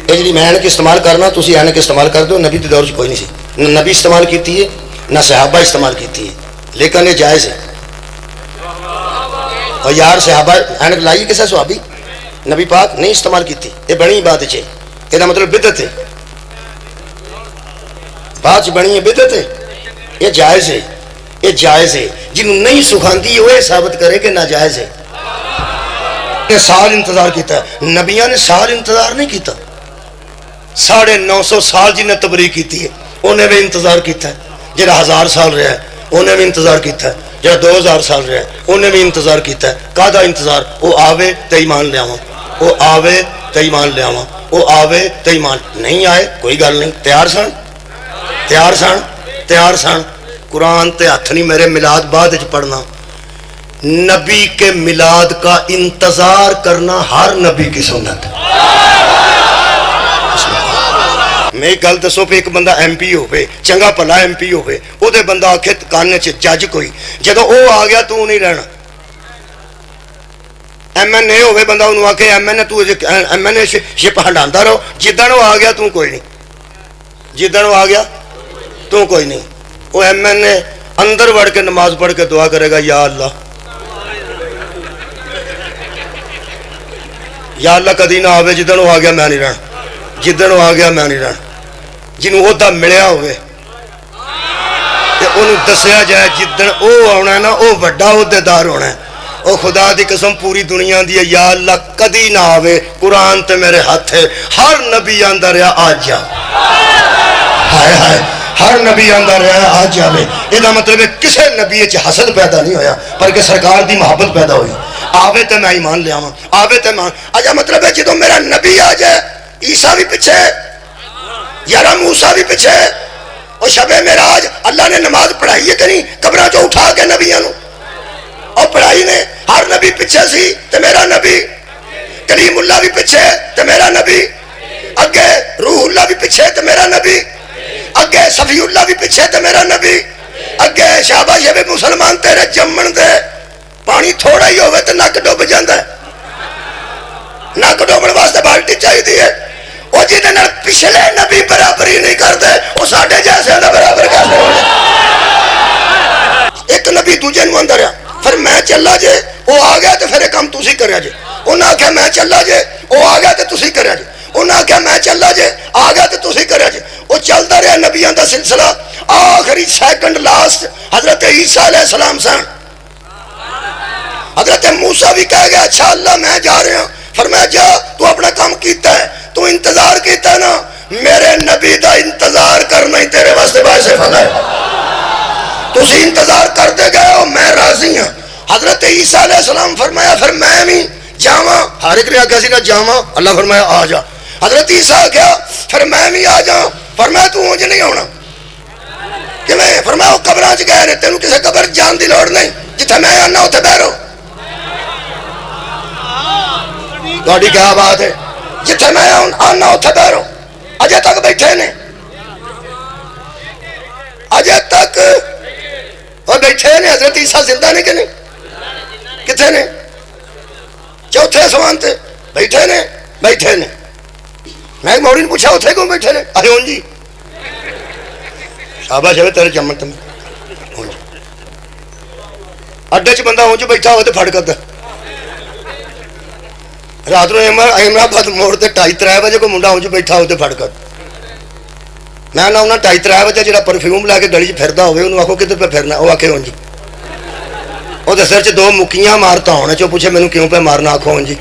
یہ جی میں اینک استعمال کرنا تسی اینک استعمال کر دو، نبی کے دور کوئی نہیں سی، نہ نبی استعمال کیتی ہے نہ صحابہ استعمال کیتی ہے، لیکن یہ جائز ہے۔ اور یار صحابہ اینک لائی کسے صحابی نبی پاک نہیں استعمال کیتی، یہ بنی بات ہے، یہ مطلب بدعت ہے، بات بنی ہے بدعت ہے، یہ جائز ہے، یہ جائز ہے۔ جنہوں نہیں سکھاندی وہ ثابت کرے کہ ناجائز ہے۔ نے سال انتظار کیتا ہے، نبیاں نے سال انتظار نہیں کیتا، 950 سال جن نے تبلیغ کیتی ہے انہیں بھی انتظار کیتا ہے، جہاں 1000 سال رہا ہے انہیں بھی انتظار کیتا ہے، جہاں 2000 سال رہا ہے انہیں بھی انتظار کیتا ہے۔ کہدا انتظار؟ وہ آوے تے ایمان لے آواں، وہ آوے تے ایمان لے آواں، وہ آوے تے ایمان نہیں آئے کوئی گل نہیں، تیار سن تیار سن تیار سن۔ قرآن تے ہاتھ نہیں میرے، میلاد بعد وچ پڑھنا۔ نبی کے میلاد کا انتظار کرنا ہر نبی کی سنت ہے۔ میں ایک گل دسو پہ ایک بندہ ایم پی ہوئے، چنگا پلا ایم پی ہوئے، وہ دے بندہ آکھے کانے چ جج کوئی، جدو وہ آ گیا تو نہیں رہنا۔ ایم این اے ہوئے بندہ انہوں آکھے ایم این اے شپ ہنڈاندا رہو، جدن وہ آ گیا تو کوئی نہیں، جدن وہ آ گیا تو کوئی نہیں۔ وہ ایم این اے اندر بڑھ کے نماز پڑھ کے دعا کرے گا، یا اللہ یا اللہ کدی نہ آوے جدن وہ آ گیا میں نہیں رہنا، جدن وہ آ گیا میں نہیں رہنا۔ جنہوں عہدہ ملیا ہوئے تے انہوں دسیا جائے جدن او آنا ہے نا او وڈا عہدے دار ہونا ہے، او خدا دی قسم پوری دنیا دی ہے، یا اللہ کدی نہ آوے، قرآن تے میرے ہاتھ ہے، ہر نبی آندا رہا آج جا، ہائے ہائے ہر نبی آندا رہا آج جاوے۔ یہ مطلب ہے کسے نبی وچ حسد پیدا نہیں ہویا بلکہ سرکار دی محبت پیدا ہوئی، آوے تے میں ایمان لے آواں، آوے تے میں اجا مطلب ہے جدوں میرا نبی آ جائے عیسیٰ بھی پیچھے، یارا موسیٰ بھی پیچھے، اور شب معراج اللہ نے نماز پڑھائی ہے کہ نہیں قبراں چوں اٹھا کے نبیاں نو، اور پڑھائی نے، ہر نبی پیچھے سی تے میرا نبی، کلیم اللہ بھی پیچھے تے میرا نبی، اگے روح اللہ بھی پیچھے تے میرا نبی، اگے صفی اللہ بھی پیچھے تے میرا نبی، اگے شاباش ہے مسلمان تیرے جمن دے پانی تھوڑا ہی ہوئے تے نک ڈوب جاندا ہے، نک ڈوبن واسطے بالٹی چاہیے ہے، وہ جنہاں نال پچھلے نبی برابری نہیں کرتے وہ ساڈے جیسے دا برابر کیسے ہو جائے۔ ایک نبی دوجے نوں اندر آ پھر میں چلا جے وہ آ گیا تو پھر یہ کام تسی کریا جے، انہاں آکھیا میں چلا جے وہ آ گیا تو تسی کریا جے، انہاں آکھیا میں چلا جے آ گیا تو تسی کریا جے۔ وہ چلتا رہا نبیاں دا سلسلہ، آخری سیکنڈ لاسٹ حضرت عیسیٰ علیہ السلام سن۔ حضرت موسیٰ بھی کہہ گیا اچھا اللہ میں جا رہا ہوں، فرمایا جا تو اپنا کام کیتا ہے، تو انتظار کیتا ہے نا، میرے نبی دا انتظار کرنا ہی تیرے واسطے باعث فضل ہے، تسی انتظار کرتے گئے ہو میں راضی ہوں۔ حضرت عیسیٰ علیہ السلام فرمایا پھر میں بھی جاواں، ہر ایک نے آکھیا سی نا جاواں، اللہ فرمایا آ جا۔ حضرت عیسیٰ کیا پھر میں بھی آ جاؤں، فرمایا تو اونج نہیں ہونا، کہ میں فرمایا وہ قبراں چ گئے نے، تینوں کسے قبر جان دی لوڑ نہیں، جتھے میں آنا اتنے بیٹھو۔ تہاڈی کیا بات ہے، جتھے میں آنا اتنے بیٹھو۔ اجے تک بیٹھے نے، اجے تک وہ بیٹھے نے، حضرت عیسیٰ زندہ نے کہ نہیں، کتنے نے، چوتھے آسمان تے بیٹھے نے، بیٹھے نے۔ میں موڑی نے پوچھا اتنے کیوں بیٹھے نے، ارے ہوں جی شاباش ہے تیرے جمن تم اڈے چ بندہ ہوں جو بیٹھا ہو تو پھڑ کرتا رات نو احمدآباد موڑ تے 2:30 بجے کوئی منڈا ہوں جو بیٹھا ہو تو پھڑ کر میں نہ انہیں 2:30 بجے جہاں پرفیوم لے کے گلی چ پھردا ہوئے انہوں آخو کدھر پہ پھرنا، وہ آخے ہوں جی، وہ سر چ 2 مکیاں مارتا ہونے چو پوچھے مینوں کیوں پہ مارنا، آخو ہوں جی،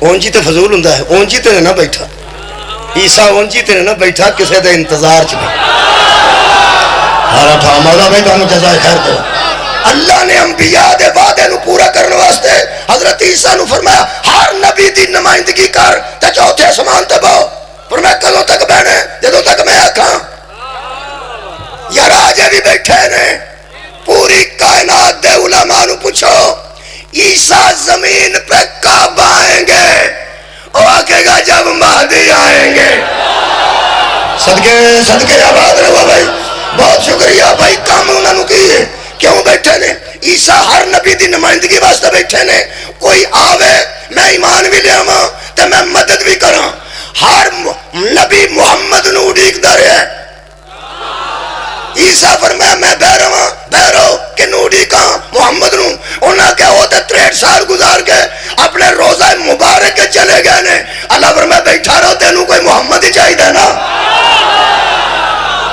اونجی تے فضول ہوندا ہے، اونجی تے نہ بیٹھا عیسیٰ، اونجی تے نہ بیٹھا کسے دے انتظار چ ہارا تھا مولا بھائی تانوں جزائے خیر دے۔ اللہ نے انبیاء دے وعدے نو پورا کرنے واسطے حضرت عیسیٰ نو فرمایا ہر نبی دی نمائندگی کر تے چوتھے آسمان تے بہو، پر میں کدوں تک بہنا جدوں تک میں آکھاں۔ یار آجے بھی بیٹھے نے، پوری کائنات دے علماء نو پوچھو عیسیٰ زمین پہ کب آئیں گے، وہ آکھے گا جب مہدی آئیں گے۔ صدقے صدقے آباد رہو بھائی، بہت شکریہ بھائی، کام انہوں نے کی ہے، کیوں بیٹھے نے؟ عیسیٰ ہر نبی دی نمائندگی واسطے بیٹھے نے، کوئی آوے میں ایمان بھی لے آواں تے میں نبی محمد نو اڈیکدا رہا ہے. عیسیٰ فرمایا میں بہ رہا بہرو کہ نو اڈیکاں محمد نو. انہاں کہ وہ تے 63 سال گزار کے اپنے روزہ مبارک کے چلے گئے نے. اللہ فرمایا بیٹھا رہو تینوں کوئی محمد ہی چاہیے نا.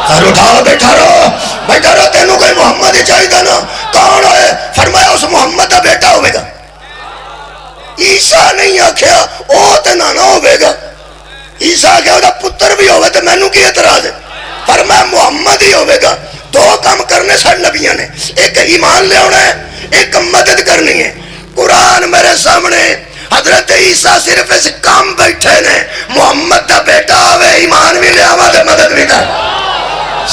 سر اٹھاؤ بیٹھا رہو تینوں کوئی محمد ہی چاہیے نا. کون ہے؟ فرمایا اس محمد دا بیٹا ہوئے گا. عیسیٰ نہیں آکھیا او تے نانا ہوئے گا. عیسیٰ آکھیا وہ دا پتر بھی ہوئے تے مینوں کی اعتراض ہے. فرمایا محمد ہی ہوئے گا. دو کام کرنے سر نبیوں نے, ایک ایمان لے ہونا ہے, ایک مدد کرنی ہے. قرآن میرے سامنے حضرت عیسیٰ صرف اس کام بیٹھے نے محمد دا بیٹا ہوئے ایمان بھی لے آوا دے مدد بھی کر.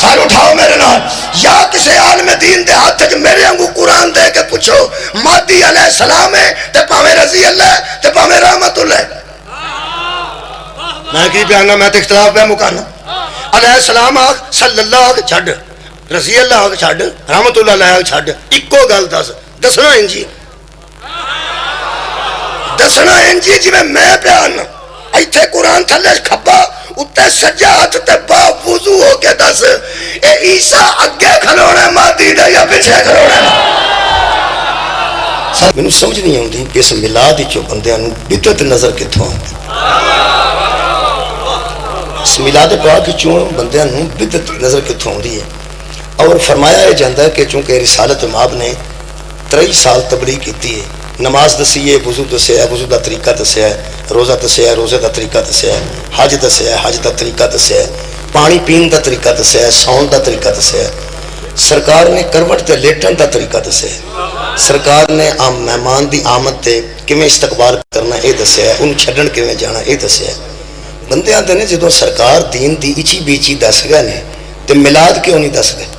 سر اٹھاؤ میرے نال. یا کسی عالم دین دے ہاتھ وچ میرے انگو قرآن دے کے پوچھو مہدی علیہ السلام ہے تے پاویں رضی اللہ تے پاویں رحمت اللہ. میں کی بیانہ میں تے اختلاف پہ مکانا. علیہ السلام آگ صلی اللہ آگ چھڑ, رضی اللہ آگ چھڑ, رحمت اللہ علیہ آگ چھڑ. اکو گل دسنا انجی دسنا انجی جی میں بیان ایتھے قرآن تھلے کھبا اتے سجا ہاتھ تے با وضو ہو کے دس اے عیسیٰ اگے کھلونا مہدی دے یا پیچھے کھلونا. مینوں سمجھ نہیں آتی کہ اس میلاد وچوں بندیاں نوں بدعت نظر کتھوں آتی. اس میلاد پاک وچوں بندیاں نوں بدعت نظر کتھوں آتی ہے. اور فرمایا یہ جاتا ہے کہ چونکہ رسالت مآب نے 23 سال تبلیغ کیتی ہے. نماز دسی ہے, وضو دسیا ہے, وضو دا طریقہ دسیا ہے, روزہ دسیا ہے, روزے دا طریقہ دسیا ہے, حج دسیا ہے, حج دا طریقہ دسیا ہے, پانی پین دا طریقہ دسیا ہے, سون دا طریقہ دسیا ہے. سرکار نے کروٹ تے لیٹن دا طریقہ دسیا ہے. سرکار نے مہمان دی آمد تے کیویں استقبال کرنا اے دسیا ہے, ان چھڈن کیویں جانا اے دسیا ہے. بندے آندے نے جدوں سرکار دین دی اچھی بیچی دس گئے نے تے میلاد کیوں نہیں دس گئے؟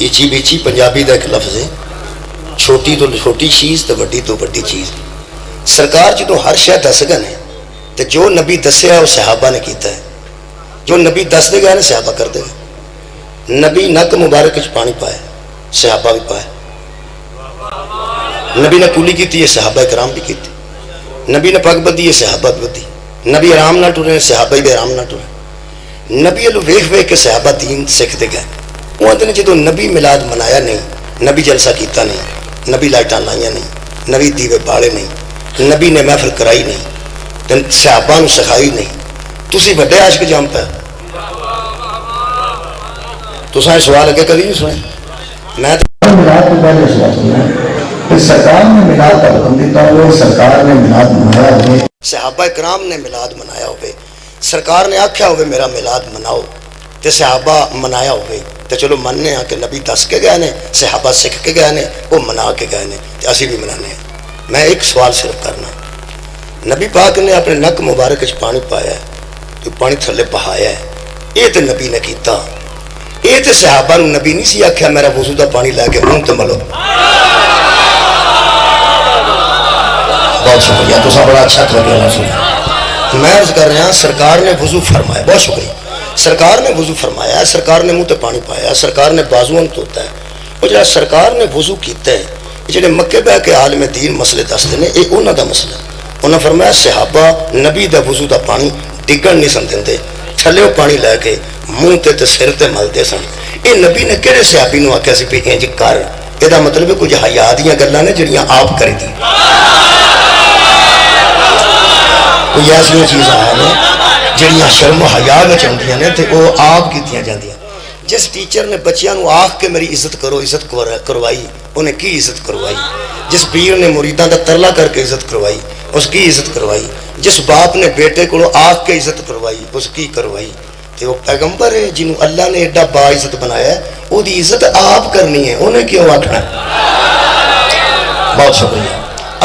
اچھی بیچی پنجابی دا ایک لفظ ہے, چھوٹی تو چھوٹی چیز تے وڈی تو وڈی چیز. سرکار جدوں ہر شے دس گئے نے تے جو نبی دسیا وہ صحابہ نے کیتا ہے. جو نبی دس دے گئے نے صحابہ کر دے گئے. نبی نک مبارک وچ پانی پایا, صحابہ بھی پایا. نبی نے کولی کیتی ہے, صحابہ کرام بھی کیتی. نبی نے پگ بدھی ہے, صحابہ بھی بدھی. نبی آرام نہ ٹرے, صحابہ بھی آرام نہ ٹرے. نبی اللہ ویکھ ویکھ کے صحابہ دین سکھتے گئے. وہ آتے ہیں جدو نبی میلاد منایا نہیں, نبی جلسہ کیتا نہیں, نبی لائٹاں لائیاں نہیں, نبی دیوے بالے نہیں, نبی نے محفل کرائی نہیں, صحابہ نو سکھائی نہیں, تسی بڑے عاشق جام پہ. تساں سوال اگے کبھی نہیں سنے. میں میلاد تو پہلے سوال سنا کہ سرکار نے میلاد کا حکم دیتا ہوئے, سرکار نے میلاد منایا ہوئے, صحابہ کرام نے میلاد منایا ہوئے, سرکار نے آکھیا ہوئے میرا میلاد مناؤ تے صحابہ منایا ہوئے تے چلو مننے ہاں کہ نبی دس کے گئے نے, صحابہ سکھ کے گئے نے, وہ منا کے گئے نے تے اسی بھی منانے ہیں. میں ایک سوال صرف کرنا. نبی پاک نے اپنے نک مبارک وچ پانی پایا ہے, تو پانی تھلے بہایا ہے, یہ تے نبی نے کیتا. یہ تے صحابہ نو نبی نہیں سی آکھیا میرا وضو دا پانی لے کے منہ تے ملو. بہت شکریہ, تو بڑا اچھا کر گیا سنا. میں عرض کر رہا ہوں سرکار نے وضو فرمایا, بہت شکریہ. سرکار نے وضو فرمایا, سرکار نے منہ تے پانی پایا, سرکار نے بازوان دھوتا ہے. وہ جڑا سرکار نے وضو کیتا ہے, جڑے مکے بہ کے عالم دین مسئلے دستے ہیں, یہ انہاں دا مسئلہ. انہاں فرمایا صحابہ نبی دا وضو دا پانی ڈگن نہیں سن دیندے, تھلے پانی لے کے منہ تے سر تے ملتے سن. یہ نبی نے کہڑے صحابی نو آکھیا سی بھی انج کر؟ یہ مطلب ہے کچھ حیا دیاں گلاں نے جڑیاں آپ کری دی. کوئی ایسی چیزاں ہیں جڑیاں شرم و حیا وچ ہوندیاں نے تے وہ آپ کیتیاں جاندیاں. جس ٹیچر نے بچیاں نو آکھ کے میری عزت کرو عزت کروائی, انہیں کی عزت کروائی. جس پیر نے مریداں دا ترلا کر کے عزت کروائی, اس کی عزت کروائی. جس باپ نے بیٹے کو آکھ کے عزت کروائی, اس کی کروائی. تے وہ پیغمبر ہے جنہوں اللہ نے ایڈا با عزت بنایا ہے, وہ دی عزت آپ کرنی ہے, انہیں کیوں آکھنا ہے؟ بہت شکریہ.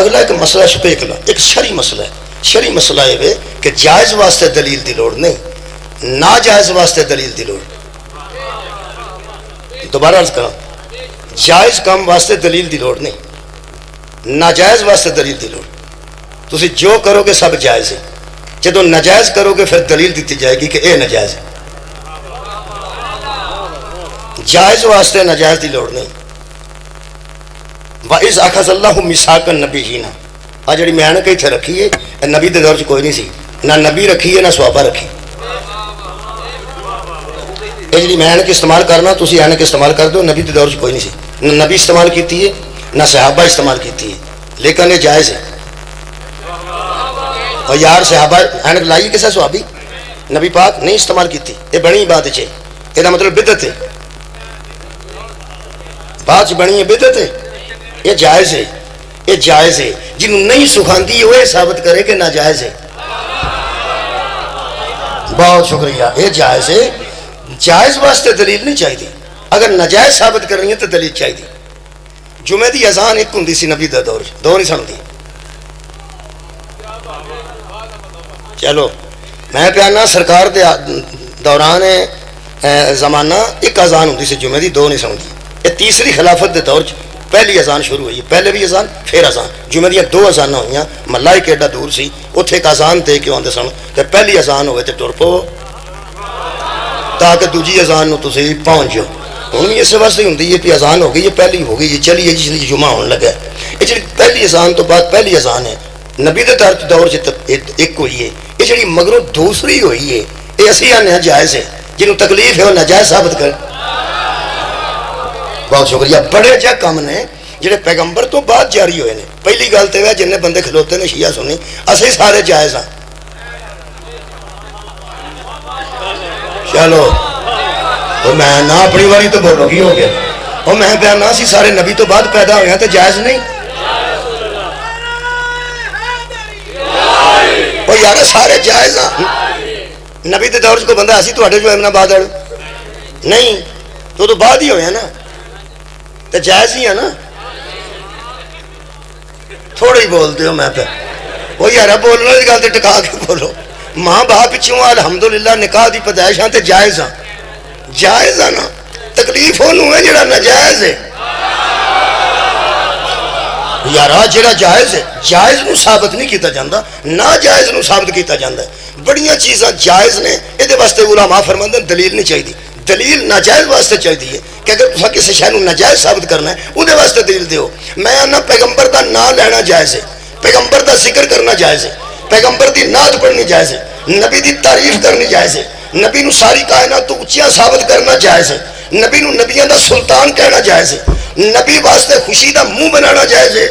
اگلا ایک مسئلہ شپیکلا, ایک شرعی مسئلہ ہے. شرعی مسئلہ یہ ہے کہ جائز واسطے دلیل دی لوڑ نہیں, ناجائز واسطے دلیل دی لوڑ. دوبارہ عرض کرا, جائز کام واسطے دلیل دی لوڑ نہیں, ناجائز واسطے دلیل دی لوڑ. تسی جو کرو گے سب جائز ہے, جدو ناجائز کرو گے پھر دلیل دیتی جائے گی کہ اے ناجائز ہے. جائز واسطے ناجائز دی لوڑ نہیں. وَإِذْ أَخَذَ اللَّهُ مِيثَاقَ النَّبِيِّينَ, آ جڑی محنت اتنے رکھی ہے نبی دے دور چ کوئی نہیں سی، نہ نبی رکھی ہے نہ صحابہ رکھی. یہ جی محنت استعمال کرنا تسی اینک استعمال کر دو، نبی دے دور چ کوئی نہیں سی، نہ نبی استعمال کیتی ہے نہ صحابہ استعمال کیتی ہے، لیکن یہ جائز ہے. اور یار صحابہ اینک لائی کسے صحابی نبی پاک نہیں استعمال کیتی، یہ بنی بات ہے، یہ مطلب بدعت ہے، بات بنی ہے بدعت ہے. یہ جائز ہے، یہ جائز ہے. جنہوں نہیں سکھاندی وہ ثابت کرے کہ ناجائز ہے. بہت شکریہ. یہ جائز ہے، جائز واسطے دلیل نہیں چاہیے، اگر ناجائز ثابت کرنی ہے تو دلیل چاہیے. جمعے دی اذان ایک ہوندی سی نبی دا دور دو نہیں سنتی. چلو میں پیانا سرکار دے دوران زمانہ ایک اذان ہوندی سی جمعے دی، دو نہیں سنتی. یہ تیسری خلافت دے دور پہلی اذان شروع ہوئی، پہلے بھی اذان پھر اذان. جمعے دیا دو اذان ہوئی، محلہ ایک ایڈا دور سی، اتنے ایک اذان دے کے آتے سن کہ پہلی اذان ہوئے تو ٹر پو تاکہ دوجی اذان نو تسی پہنچ جاؤ. ہوں بھی اس واسطے ہوندی ہے کہ اذان ہو گئی، یہ پہلی ہو گئی، یہ چلیے جس لیے جمعہ ہونے لگا. یہ جی پہلی اذان تو بعد پہلی اذان ہے نبی دے دور ایک ہوئی ہے، یہ جی مگروں دوسری ہوئی ہے، یہ اسی آنے جائز ہے. جنہوں تکلیف ہے وہ ناجائز ثابت کر. بہت شکریہ. بڑے جا کام نے جڑے پیغمبر تو بعد جاری ہوئے نے. پہلی گل تو ہے جن بندے کھلوتے نے شیعہ سنی اسی سارے جائز ہاں. چلو میں نہ اپنی باری تو بولو کی ہو گیا، اور میں بیانا سی سارے نبی تو بعد پیدا ہوئے ہیں تو جائز نہیں. وہ یار سارے جائز ہاں. نبی دے دور کو بندہ ایسی تو امنا بعد نہیں تو بعد ہی ہوئے ہیں نا، تو جائز ہی ہے نا. تھوڑا ہی بولتے ہو میں پہ وہ یار بولنا کی گل تو ٹکا کے بولو. ماں باپ پچھوں الحمدللہ نکاح دی پیدائش ہاں تے جائز ہاں. جائز ہے نا، تکلیف انہوں ہے جڑا ناجائز ہے. یارا جڑا جائز ہے جائز نو ثابت نہیں کیتا جاندہ، ناجائز نو ثابت کیتا جاندہ ہے. بڑیاں چیزاں جائز نے، یہ واسطے علماء فرماندے دلیل نہیں چاہیے. دلیل ناجائز واسطے چاہیے کہ اگر تسا کسی شے نو ناجائز ثابت کرنا ہے اودے واسطے دلیل دیو. میں آنا پیغمبر دا نام لینا جائز ہے، پیغمبر دا ذکر کرنا جائز ہے، پیغمبر دی نعت پڑھنی جائز ہے، نبی دی تعریف کرنی جائز ہے، نبی نو ساری کائنات تو اونچیاں ثابت کرنا جائز ہے، نبی نو نبیاں دا سلطان کہنا جائز ہے، نبی واسطے خوشی دا منہ بنانا جائز ہے،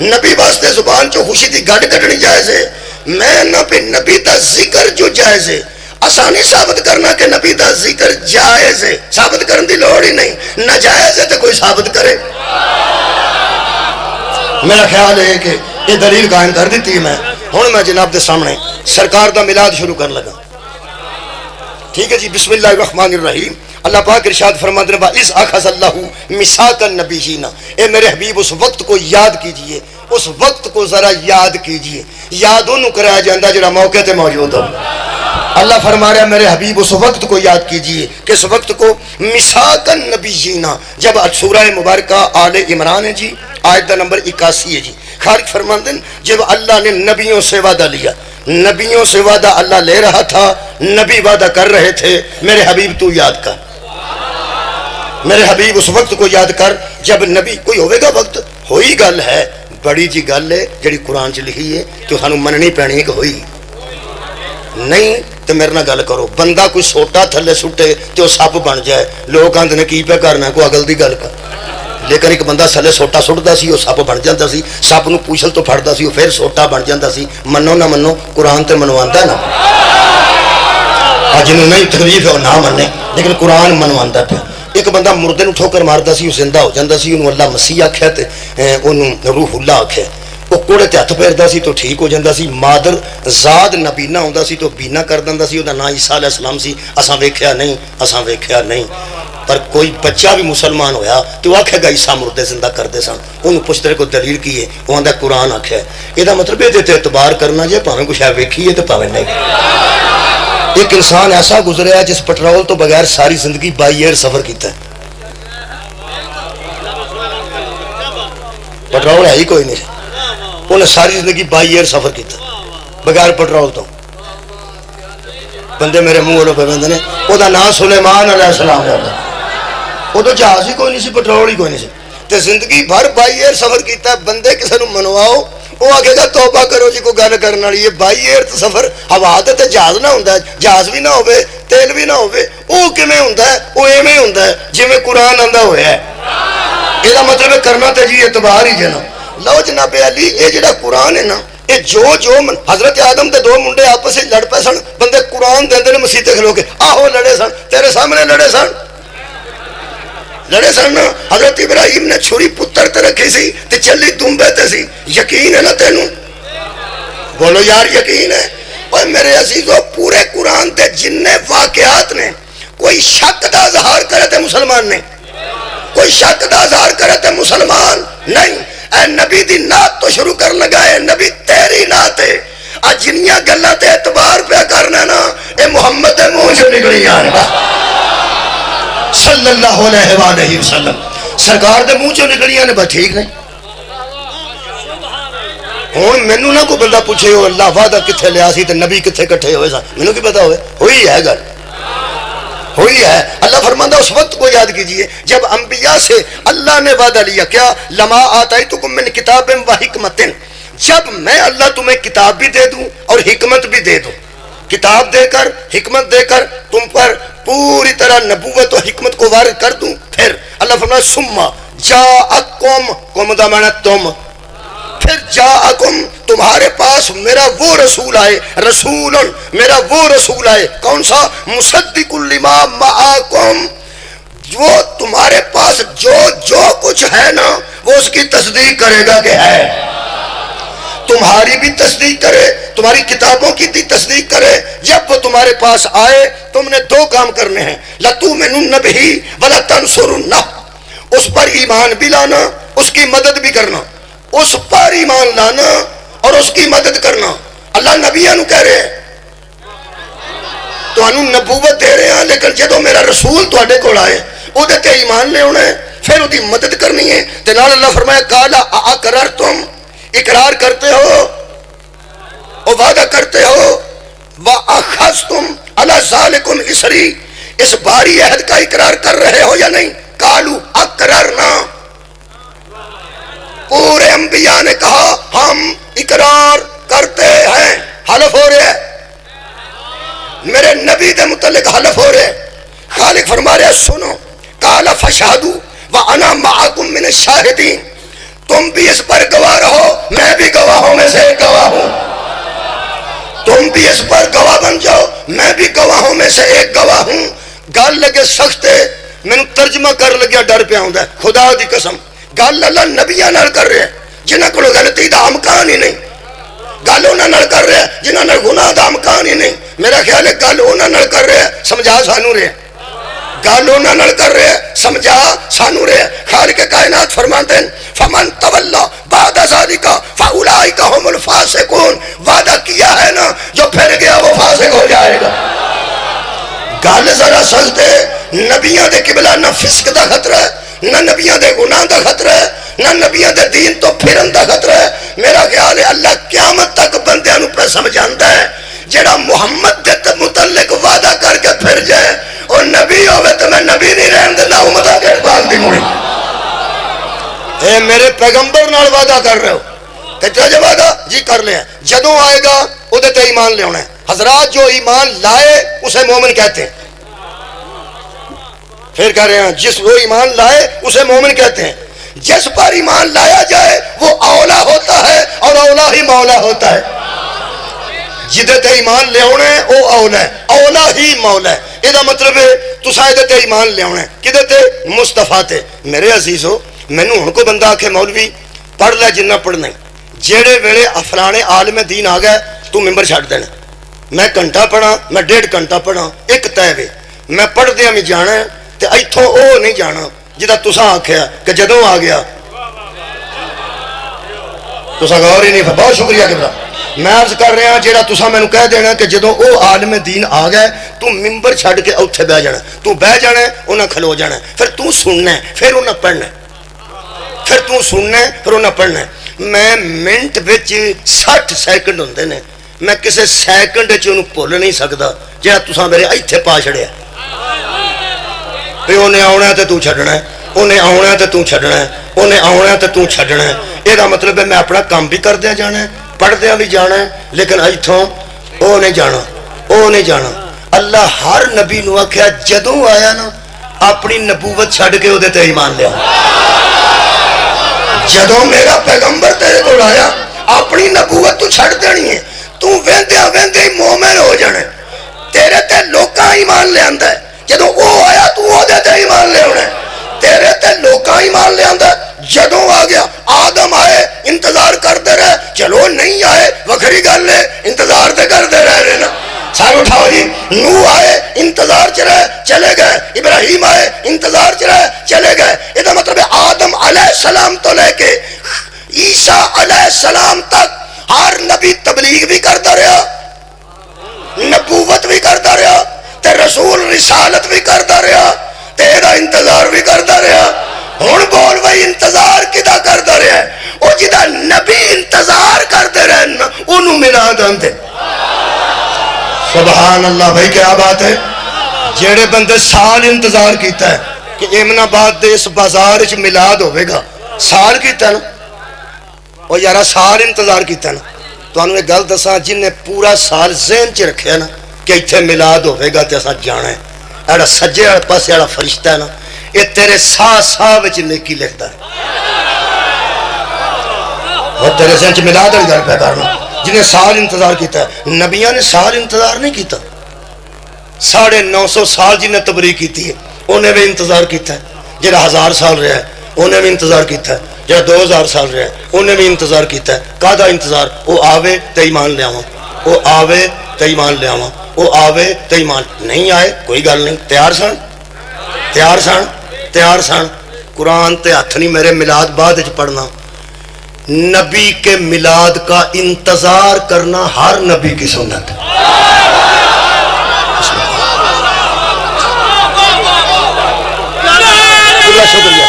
نبی واسطے زبان چو خوشی دی گڈ کڈنی جائز ہے. میں نہ پہ نبی دا ذکر جو جائز ہے آسانی ثابت کرنا کہ نبی دا ذکر جائز ہے، ثابت کرنے دی لوڑ ہی نہیں. ناجائز ہے تو کوئی ثابت کرے. میرا خیال ہے کہ یہ دلیل قائم کر دیتی میں. ہوں میں جناب دے سامنے سرکار دا میلاد شروع کر لگا. ٹھیک ہے جی. بسم اللہ الرحمن الرحیم. اللہ پاک ارشاد فرماتے ہیں اِذْ أَخَذَ اللَّهُ مِيثَاقَ النَّبِيِّينَ. اے میرے حبیب اس وقت کو یاد کیجئے، اس وقت کو ذرا یاد کیجئے. یاد انہوں کرایا جاندہ جڑا موقع تے موجود ہو. اللہ فرما رہا ہے میرے حبیب اس وقت کو یاد کیجئے کہ اس وقت کو مِيثَاقَ النَّبِيِّينَ. جب سورہ مبارکہ آل عمران ہے جی، آیت نمبر 81 ہے جی. خالق فرماتے ہیں جب اللہ نے نبیوں سے وعدہ لیا، نبیوں سے وعدہ اللہ لے رہا تھا، نبی وعدہ کر رہے تھے. میرے حبیب تو یاد کر، میرے حبیب اس وقت کو یاد کر جب نبی کوئی ہوئے گا. وقت ہوئی گل ہے، بڑی جی گل ہے جڑی قرآن چ لکھی ہے تو سانو مننی پینی ہے کہ ہوئی نہیں. تو میرے نہ گل کرو. بندہ کوئی سوٹا تھلے سٹے تو سپ بن جائے، لوگ آندے نے کی پہ کرنا، کوئی اگل دی گل کر. لیکن ایک بندہ تھلے سوٹا سٹدا سی، وہ سپ بن جاتا سی، سپ نو پوچھل تو پھڑدا سی، وہ پھر سوٹا بن جاتا سی. منو نہ منو قرآن تے منواندا نا. جنہوں نہیں تکلیف ہے وہ نہ منے، لیکن قرآن منواندا پیا. ایک بندہ مردے نو ٹھوکر ماردا سی، وہ زندہ ہو جاندا سی، انہوں اللہ مسیح آکھیا تے انہوں روح اللہ آکھیا. وہ کوڑے تے ہتھ پھیردا سی تو ٹھیک ہو جاندا سی. مادر زاد نبینا ہوندا سی تو بینا کر دیندا سی. انہاں نام عیسیٰ علیہ السلام سی. اساں ویکھیا نہیں، اساں ویکھیا نہیں. پر کوئی بچہ بھی مسلمان ہویا تو آکھے گا عیسیٰ مردے زندہ کردے سن. انہوں پوچھتے کو دلیل کی ہے، وہ آندا قرآن آکھیا ہے. یہ مطلب یہ تے اعتبار کرنا جے پاویں کچھ ہے ویکھی ہے تے پاویں نہیں. ایک انسان ایسا گزریا جس پٹرول تو بغیر ساری زندگی بائی ایئر سفر کیتا ہے. پٹرول ہے ہی کوئی نہیں، انہیں ساری زندگی بائی ایئر سفر کیتا بغیر پٹرول تو. بندے میرے منہ والوں پہ بندے نے وہ نام سلیمان علیہ السلام ہے. وہ تو جہاز ہی کوئی نہیں سی، پٹرول ہی کوئی نہیں سی، تے زندگی بھر بائی ایئر سفر کیتا ہے. بندے کسی نو منواؤ وہ آگے گا توبہ کرو جی کوئی گل کرنے والی ہے بائی ایئر سفر ہوا تے جہاز نہ ہوندا جہاز بھی نہ ہوے تیل بھی نہ ہوے وہ کیویں ہوندا ہے وہ ایویں ہوندا ہے جویں قرآن آندا ہویا ہے یہ مطلب ہے کرنا تے جی اعتبار ہی جنا لو جناب علی یہ جڑا قرآن ہے نا یہ جو حضرت آدم دے دو منڈے آپس میں لڑ پے سن بندے قرآن دے نے مسیح تے کھلو کے آہو لڑے سن تیرے سامنے لڑے سن حضرت ابراہیم نے چھری پتر تے رکھی سی تے چلی دمبے تے سی یقین ہے نا تینوں بولو یار یقین ہے اور میرے عزیزو پورے قرآن تے جن واقعات نے کوئی شک دا اظہار کرے تے مسلمان نہیں کوئی شک دا اظہار کرے تے مسلمان نہیں اے نبی دی نعت تو شروع کر لگا ہے نبی تیری نعت ہے آج جنیاں گلاں تے اعتبار پہ کرنا نا اے محمد دے منہ چوں نکلی جان صلی اللہ علیہ وآلہ وسلم سرکار دے منہ چوں نکلیاں نے بس ٹھیک نہیں ہوں مینوں نہ کوئی بندہ پوچھے ہو اللہ وعدہ کتنے لیا سی تے نبی کتنے کٹھے ہوئے سن مینوں کی پتا ہوئے ہوئی ہے گل ہوئی ہے اللہ فرماندہ اس وقت کو یاد کیجئے جب انبیاء سے اللہ نے وعدہ لیا کیا لما آتیتکم من کتاب و حکمت جب میں اللہ تمہیں کتاب بھی دے دوں اور حکمت بھی دے دوں کتاب دے کر حکمت دے کر تم پر پوری طرح نبوت و حکمت کو وارد کر دوں پھر اللہ فرمایا سما جاءکم قوم دا معنی تم پھر جاءکم تمہارے پاس میرا وہ رسول آئے رسول میرا وہ رسول آئے کون سا مصدق لما معاکم جو تمہارے پاس جو کچھ ہے نا وہ اس کی تصدیق کرے گا کہ ہے تمہاری بھی تصدیق کرے تمہاری کتابوں کی بھی تصدیق کرے جب وہ تمہارے پاس آئے تم نے دو کام کرنے ہیں لَتُؤْمِنُنَّ بِهِ وَلَا تَنْصُرُنَّهُ اس پر ایمان بھی لانا اس کی مدد بھی کرنا اس پر ایمان لانا اور اس کی مدد کرنا اللہ نبیوں کہہ رہے ہیں تو انہوں نبوت دے رہے ہیں لیکن جدو میرا رسول تو اڈے کو آئے وہ دیتے ایمان لے ہونا ہے پھر وہ دی مدد کرنی ہے تنال اللہ فرمایا قَالَ أَأَقْرَرْتُمْ اقرار کرتے ہو اور وعدہ کرتے ہو وَأَخَذْتُمْ عَلَى ذَلِكُمْ إِسْرِي اس باری عہد کا اقرار کر رہے ہو یا نہیں قَالُوا أَقْرَرْنَا پورے انبیاء نے کہا ہم اقرار کرتے ہیں حلف ہو رہے ہیں میرے نبی دے متعلق حلف ہو رہے ہیں خالق فرما رہے سنو قَالَ فَشَهَدُوا وَأَنَا مَعَكُمْ مِنَ الشَّاهِدِينَ تم بھی اس پر گواہ رہو میں بھی گواہوں میں سے ایک گواہ ہوں تم بھی اس پر گواہ بن جاؤ میں بھی گواہوں میں سے ایک گواہ ہوں گل لگے سخت ہے میں نے ترجمہ کر لگیا ڈر پہ آؤں ہے خدا دی قسم گل اللہ نبیاں نال کر رہے ہیں جنہاں کو غلطی دا امکان ہی نہیں گل انہاں نال کر رہے ہیں جنہاں نال گناہ دا امکان ہی نہیں میرا خیال ہے گل انہاں نال کر رہے ہیں سمجھا سانو رہے گل انہاں نال کر رہے ہیں سمجھا سانو رہے خالق کائنات فرماتے ہیں فمن تولا بعد ذالک فاولئک هم الفاسقون وعدہ کیا ہے نا جو پھر گیا وہ فاسق ہو جائے گا گل ذرا سخت ہے نبیاں دے قبلہ نہ فسق دا خطرہ ہے نہ نبیاں دے گناہ دا خطرہ ہے نہ نبیاں دے دین تو پھرن دا خطرہ ہے میرا خیال ہے اللہ قیامت تک بندیاں نوں پہ سمجھاندا ہے جڑا محمد دے متعلق وعدہ کر کے پھر جائے اور نبی ہوئے تو میں نبی نہیں رہن دینا امتہ کے پاک دی موڑی اے میرے پیغمبر نال وعدہ کر رہے ہو کہتے جو وعدہ جی کر لیں جدوں آئے گا وہ دیتے ایمان لے ہونا ہے حضرات جو ایمان لائے اسے مومن کہتے ہیں پھر کہہ رہے ہیں جس وہ ایمان لائے اسے مومن کہتے ہیں جس پر ایمان لایا جائے وہ اولا ہوتا ہے اور اولا ہی مولا ہوتا ہے جدے تے ایمان لے ہونا ہے وہ اولا ہے اولا ہی مولا ہے یہ مطلب ہے تو سائدے تے ایمان لے ہونا ہے کدے تے مصطفیٰ تے میرے عزیزو میں نے ان کو بندہ آکھے مولوی پڑھ لے جنہ پڑھنا جیڑے ویڑے افلانے عالم دین آ گئے تو ممبر چھڑ دینا میں گھنٹہ پڑھا میں 1.5 گھنٹہ پڑھا ایک تیوے میں پڑھ دیا میں جانا ہے تے ایتھوں او نہیں جانا جدا تساں آکھیا کہ جدوں آ گیا تساں غور ہی نہیں بہت شکریہ کہ میں عرض کر رہا ہوں جیڑا تساں میں کہہ دینا کہ جدوں او عالم دین آ گئے تو ممبر چھڑ کے اوتھے بہ جانا تو بہ جانا انہاں کھلو جانا پھر تو سننا پھر انہاں پڑھنا پھر تو سننا پھر انہاں پڑھنا میں منٹ وچ 60 سیکنڈ ہوندے نے میں کسے سیکنڈ وچ انہوں بھول نہیں سکدا جیڑا تساں میرے ایتھے پا چھڑیا پہ انہیں آنا ہے تو چھڑنا ہے انہیں آنا تو توں چھڈنا ہے، انہیں آنا تو توں چھڈنا ہے۔ یہ مطلب ہے میں اپنا کام بھی کردیا جانا ہے، پڑھدیا بھی جانا ہے، لیکن اتوں وہ نہیں جانا، وہ نہیں جانا۔ اللہ ہر نبی نو آخیا جدوں آیا نا اپنی نبوت چھڈ کے وہ ایمان لیا۔ جدوں میرا پیغمبر تیرے کو آیا اپنی نبوت تو چھڈ دینی ہے، تو ویندیا ویندیا ہی مومن ہو جانا ہے۔ تیرے تے لوکاں ایمان لے آندا ہے، جدوں وہ آیا تو وہ دے تے ایمان لے آنا ہے۔ تیرے تے لوکاں ایمان لے آندا ہے، جدوں آ گیا آدم آئے انتظار کرتے رہے، چلو نہیں آئے وکھری گل ہے، انتظار تے کرتے رہے نا۔ سارے اٹھاؤ جی، نوح آئے انتظار چ رہے چلے گئے، ابراہیم آئے انتظار چ رہے چلے گئے۔ یہ مطلب ہے آدم علیہ السلام تو لے کے عیسیٰ علیہ السلام تک ہر نبی تبلیغ بھی کرتا رہا، نبوت بھی کرتا رہا، تے رسول رسالت بھی کرتا رہا، تیرا انتظار بھی کرتا رہا۔ ہن بول بھائی انتظار کدا کرتا رہا ہے؟ وہ جدا نبی انتظار کرتے رہے انہوں میلاد آندے۔ سبحان اللہ بھائی کیا بات ہے۔ جیڑے بندے سال انتظار کیتا ہے کہ ایمن آباد دے اس بازار وچ میلاد ہوئے گا، سال کیتا نا، وہ یارا سال انتظار کیتا نا، تو انہوں نے گل دساں جن نے پورا سال ذہن چ رکھیا نا کہ اتنے میلاد ہوئے گا تے اساں جانا ہے، ایڑا سجے والے پاسے والا فرشتہ ہے نا یہ تیرے ساہ ساہ وچ نیکی لکھتا ہے۔ وہ تیرے ذہن چ میلاد والی گل پہ کرنا، جنہیں سال انتظار کیتا ہے۔ نبیاں نے سال انتظار نہیں کیتا، 950 سال جنہیں تبلیغ کیتی ہے انہیں بھی انتظار کیتا ہے، جنہیں 1000 سال رہا ہے انہیں بھی انتظار کیتا ہے، جنہیں 2000 سال رہا ہے انہیں بھی انتظار کیتا ہے۔ کہدا انتظار؟ وہ آوے تے ایمان لے آواں، وہ آوے تے ایمان لے آواں، وہ آوے تے ایمان نہیں آئے کوئی گل نہیں، تیار سن تیار سن تیار سن۔ قرآن تے ہاتھ نہیں میرے، میلاد بعد وچ پڑھنا۔ نبی کے میلاد کا انتظار کرنا ہر نبی کی سنت ہے۔ اللہ شکریہ۔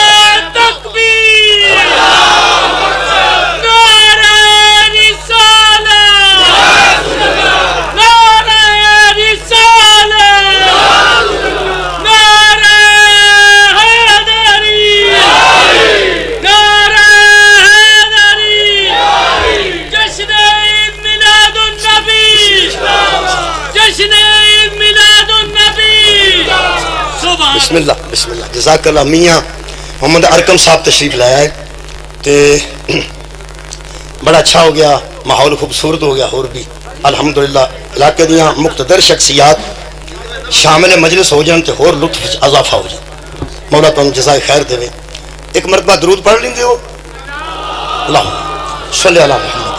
بسم اللہ بسم اللہ جزاک اللہ۔ میاں محمد ارکم صاحب تشریف لایا ہے تے بڑا اچھا ہو گیا، ماحول خوبصورت ہو گیا، اور بھی الحمدللہ علاقے دیاں مقتدر شخصیات شامل مجلس ہو جان تے اور لطف اضافہ ہو جائے۔ مولا تم جزائے خیر دے۔ ایک مرتبہ درود پڑھ لیندے ہو؟ اللہم صلی علی محمد۔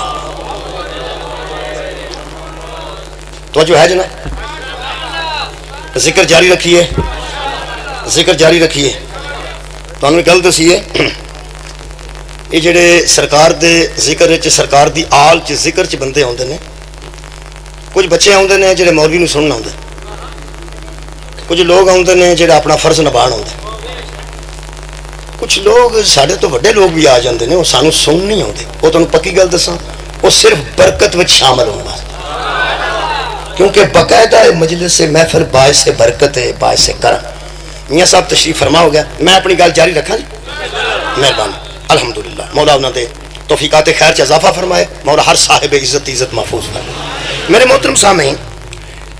توجہ ہے جناب، ذکر جاری رکھیے، ذکر جاری رکھیے۔ تو انہوں نے گل دسی ہے یہ جڑے سرکار دے ذکر وچ سرکار دی آل چ ذکر چ بندے آتے ہیں، کچھ بچے آتے ہیں جڑے مولوی نو سننا آتے، کچھ لوگ آتے ہیں جڑے اپنا فرض نبھان آتے، کچھ لوگ سارے تو وڈے لوگ بھی آ جاتے ہیں وہ سانو سن نہیں آتے۔ وہ تمہیں پکی گل دساں وہ صرف برکت وچ شامل ہونا، کیونکہ باقاعدہ مجلس سے محفل باعث برکت ہے، باعث کرم۔ میاں صاحب تشریف فرما ہو گیا، میں اپنی گل جاری رکھا جی، مہربانی الحمدللہ۔ مولا انہوں نے توفیقات خیر چ اضافہ فرمائے، مولا ہر صاحب عزت محفوظ فرمائے۔ میرے محترم سامعین،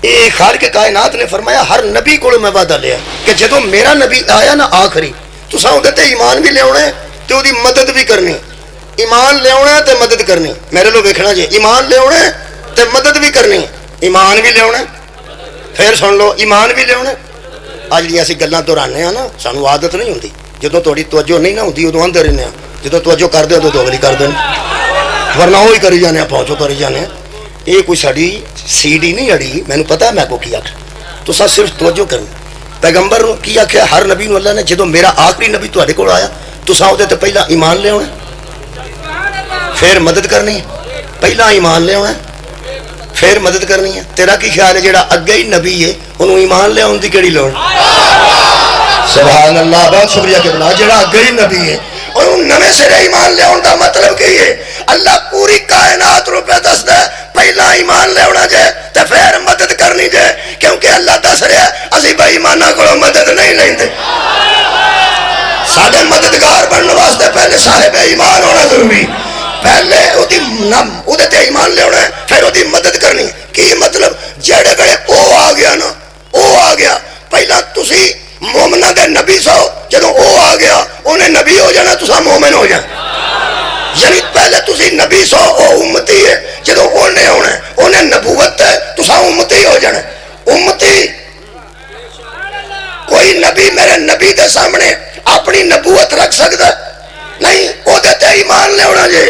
یہ خالق کائنات نے فرمایا ہر نبی کو میں وعدہ لیا کہ جدوں میرا نبی آیا نا آخری، تساں اودے تے ایمان بھی لے آنا ہے تے اودی مدد بھی کرنی، ایمان لے آنا ہے تے مدد کرنی۔ میرے لوگ ویکھنا جی، ایمان لے آنا ہے تے مدد بھی کرنی، ایمان بھی لے آنا ہے، پھر سن لو ایمان بھی لے آنا ہے۔ آج جی اسی گلاں دہرانے ہیں نا، سانو عادت نہیں ہوندی، جدوں تہاڈی توجہ نہیں نہ ہوندی ادوں آندے رہنے ہیں، جدوں توجہ کر دے ادوں دوغلی کر دیں، ورنہ وہی کری جانے پہنچو کری جانے۔ یہ کوئی ساری سی ڈی نہیں اڑی، مینوں پتہ ہے میں کو کی آخ، تساں صرف توجہ کرنی۔ پیغمبر نو کی آخیا ہر نبی نو اللہ نے، جدوں میرا آخری نبی تہاڈے کول آیا تساں اودے تے پہلا ایمان لے آنا، پھر مدد کرنی، پہلا ایمان لے آنا پھر مدد کرنی ہے۔ تیرا کی خیال ہے جڑا اگے ہی نبی ہے انہوں ایمان لے آن دی کیڑی لوڑ؟ سبحان اللہ، بہت شکریہ کہ بلا جڑا اگے ہی نبی ہے انہوں نویں سرے ایمان لے آن دا مطلب کی ہے؟ اللہ پوری کائنات رو پہ دس دے پہلا ایمان لے آنا جائے تے پھر مدد کرنی جائے، کیونکہ اللہ دس رہا ہے اسی بھائی ایمانہ کو مدد نہیں لیں دے۔ تے ایمان لیا ہے پھر وہ مدد کرنی. کی مطلب جہے ویلے وہ آ گیا نا وہ آ گیا پہلا تسی مومنہ دے نبی سو جدو وہ آ گیا انہیں نبی ہو جانا تسا مومن ہو جانا. یعنی پہلے تسی نبی سو وہ امتی ہے جدو انہیں ہونا ہے انہیں نبوت ہے تسا امتی ہو جانا. امتی کوئی نبی میرے نبی دے سامنے اپنی نبوت رکھ سکتا نہیں. او دے تے ایمان لے ہونا جے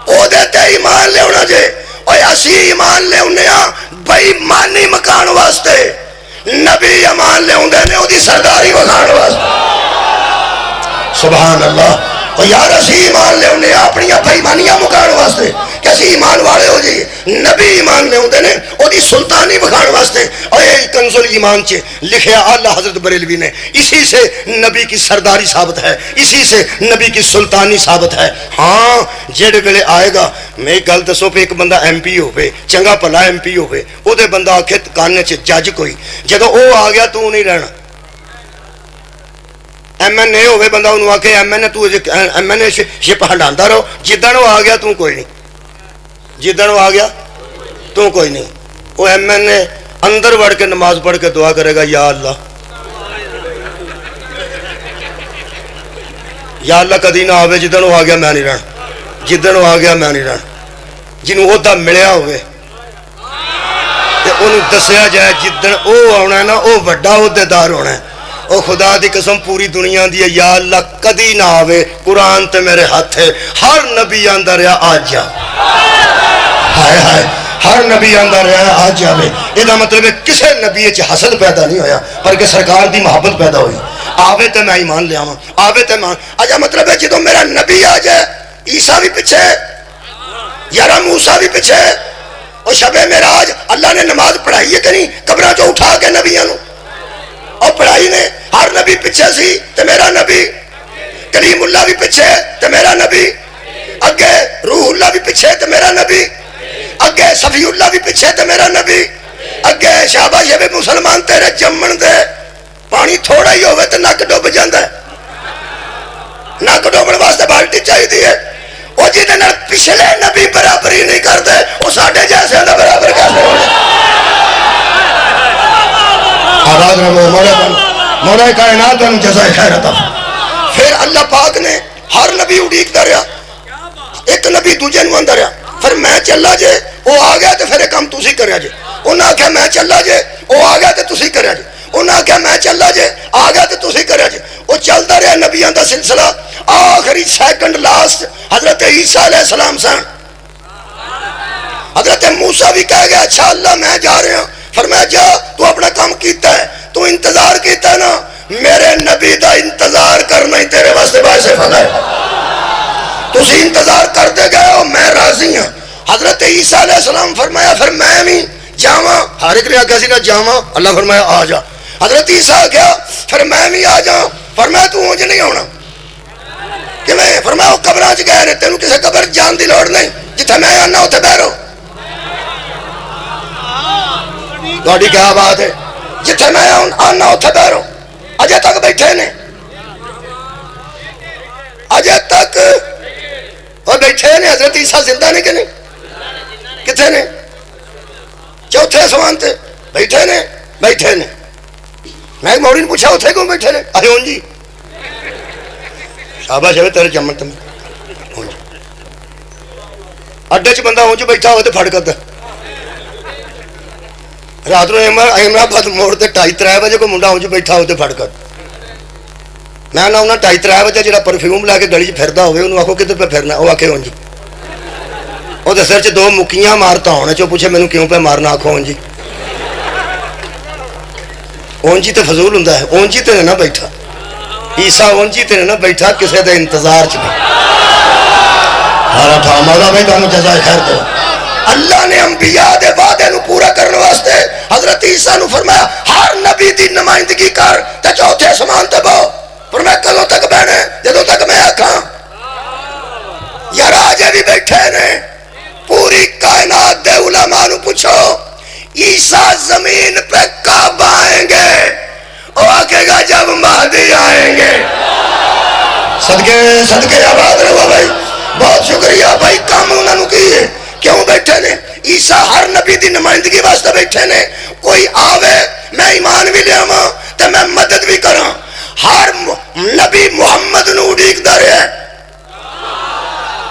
او دے تے ایمان لے ہونا جے. اور اسی ایمان لے ہونے ہاں بھائی مانی مکان واسطے نبی ایمان لے ہوندے نے او دی سرداری وکھان واسطے. سبحان اللہ. اور یار اسی ایمان لے ہونے ہاں اپنی بےایمانیاں مکان واسطے کہ اسی ایمان والے ہو جائیے. نبی ایمان لے ہوندے نے او دی سلطانی وکھان واسطے. اور یہ کنز الایمان چ لکھیا اعلی حضرت بریلوی نے اسی سے نبی کی سرداری ثابت ہے اسی سے نبی کی سلطانی ثابت ہے. ہاں جڑے ویلے آئے گا میں گل دسو پہ ایک بندہ ایم پی ہوئے چنگا بھلا ایم پی ہوئے او دے بندہ آکھے کان چ جج کوئی جدو او آ گیا تو نہیں رہنا. ایم این اے ہوئے بندہ انہوں آکھے ایم این اے تو ایم این اے شپ ہنڈاندا رہو جدن وہ آ گیا تو کوئی نہیں جدن وہ آ گیا تو کوئی نہیں. وہ ایم این اے اندر بڑھ کے نماز پڑھ کے دعا کرے گا یا اللہ یا اللہ کدی نہ آوے جدن وہ آ گیا میں نہیں رہنا جدن وہ آ گیا میں نہیں رہنا. جنہوں عہدہ ملیا ہوئے تے انہوں دسیا جائے جدن او آنا ہے نا او وڈا عہدے دار ہونا ہے. او خدا دی قسم پوری دنیا دی یا اللہ کدی نہ آوے قرآن تے میرے ہاتھ ہے ہر نبی آندا رہا آج جا ہائے ہائے ہر نبی آندا رہا آج جاوے. یہ مطلب ہے کسے نبی چ حسد پیدا نہیں ہویا بلکہ سرکار دی محبت پیدا ہوئی. آوے تے میں ایمان لے آواں آوے تے میں اجا مطلب ہے جدو میرا نبی آ جائے عیسیٰ بھی پیچھے یارا موسیٰ بھی پیچھے. اور شب معراج اللہ نے نماز پڑھائی ہے کہ نہیں قبراں چوں اٹھا کے نبیاں نو اور پڑھائی نے. ہر نبی پیچھے سی تے میرا نبی کلیم اللہ بھی پیچھے تے میرا نبی اگے روح اللہ بھی پیچھے تے میرا نبی اگے صفی اللہ بھی پیچھے تے میرا نبی اگے شاباش ہے مسلمان تیرے جمن دے پانی تھوڑا ہی ہوئے تے نک ڈوب جاندا ہے. نک ڈوبن واسطے بالٹی چاہیے ہے. وہ جہاں نال پچھلے نبی برابری نہیں کرتے وہ ساڈے جیسے دا برابر کیسے ہونے. آباد رہو مولا کائنات ان جزائے خیر عطا. پھر اللہ پاک نے ہر نبی اڑیکدا رہا ایک نبی دوجے نوں آندا رہا پھر میں چلا جے وہ آ گیا تو پھر کام تسی کریا جے. انہاں آکھیا میں چلا جے وہ آ گیا تو تسی کریا جے. انہاں آکھیا میں چلا جے آ گیا تو تسی کریا جے. وہ چلتا رہا نبیاں دا سلسلہ. آخری سیکنڈ لاسٹ حضرت عیسیٰ علیہ السلام سن. حضرت موسیٰ بھی کہہ گیا اچھا اللہ میں جا رہا ہوں. فرمایا جا تو اپنا کام کیتا ہے تو انتظار کیتا ہے نا میرے نبی دا انتظار کرنا ہی تیرے واسطے باعث فضل ہے. تسی انتظار کرتے گئے ہو میں راضی ہوں. حضرت عیسیٰ علیہ السلام فرمایا پھر میں بھی جاواں. ہر ایک نے آخیا سی نا جاواں. اللہ فرمایا آ جا. حضرت عیسیٰ کیا پھر میں بھی آ جاؤں. فرمایا تو اونج نہیں ہونا کہ میں فرمایا وہ قبراں چ گئے نے تینوں کسی قبر جان دی لوڑ نہیں جتھے میں آنا اتنے بہرو. تھوڑی کیا بات ہے جتھے میں آنا اتنے بہرو. اجے تک بیٹھے نے اجے تک وہ بیٹھے نے. حضرت عیسیٰ زندہ نے کہ نہیں کتنے نے چوتھے آسمان تے بیٹھے نے بیٹھے نے. میں موڑی نے پوچھا اتنے کیوں بیٹھے نے ارے ہوں جی شاباش ہے تیرے جمن تم اڈے چ بندہ ہوں بیٹھا ہوئے تو پھڑ کر رات نو احمدآباد موڑ تے 2:30 بجے کوئی منڈا ہوں بیٹھا ہو تو پھڑ کر. میں نہ انہیں 2:30 بجے جا پرفیوم لے کے گلی چ پھردا ہوئے انہوں آخو کدھر پہ پھرنا وہ آخے ہوں جی وہ سر چ 2 مکیاں مارتا ہونے چو پوچھے مینوں کیوں پہ مارنا آخو ہوں جی اونجی تے فضول ہوندا ہے. اونجی تے نہ بیٹھا عیسیٰ اونجی تے نہ بیٹھا کسے دے انتظار چ ہارا تھا مولا بھائی تانوں جزائے خیر دے. اللہ نے انبیاء دے وعدے نو پورا کرنے واسطے حضرت عیسیٰ نو فرمایا ہر نبی دی نمائندگی کر تے چوتھے آسمان تے بہو. فرمایا کدوں تک بہنا جدوں تک میں آکھاں. یار اجے بھی بیٹھے نے پوری کائنات دے علماء نو پوچھو عیسیٰ زمین پہ کب آئیں گے؟ وہ آکے گا جب مہدی آئیں گے. صدقے آباد رہو بھائی. بہت شکریہ بھائی. کام انہوں نے کیے کیوں بیٹھے نے؟ عیسیٰ ہر نبی دی نمائندگی واسطے بیٹھے نے. کوئی آوے میں ایمان بھی لے آواں تے میں مدد بھی کراں. ہر نبی محمد نو اڈیکدا رہیا.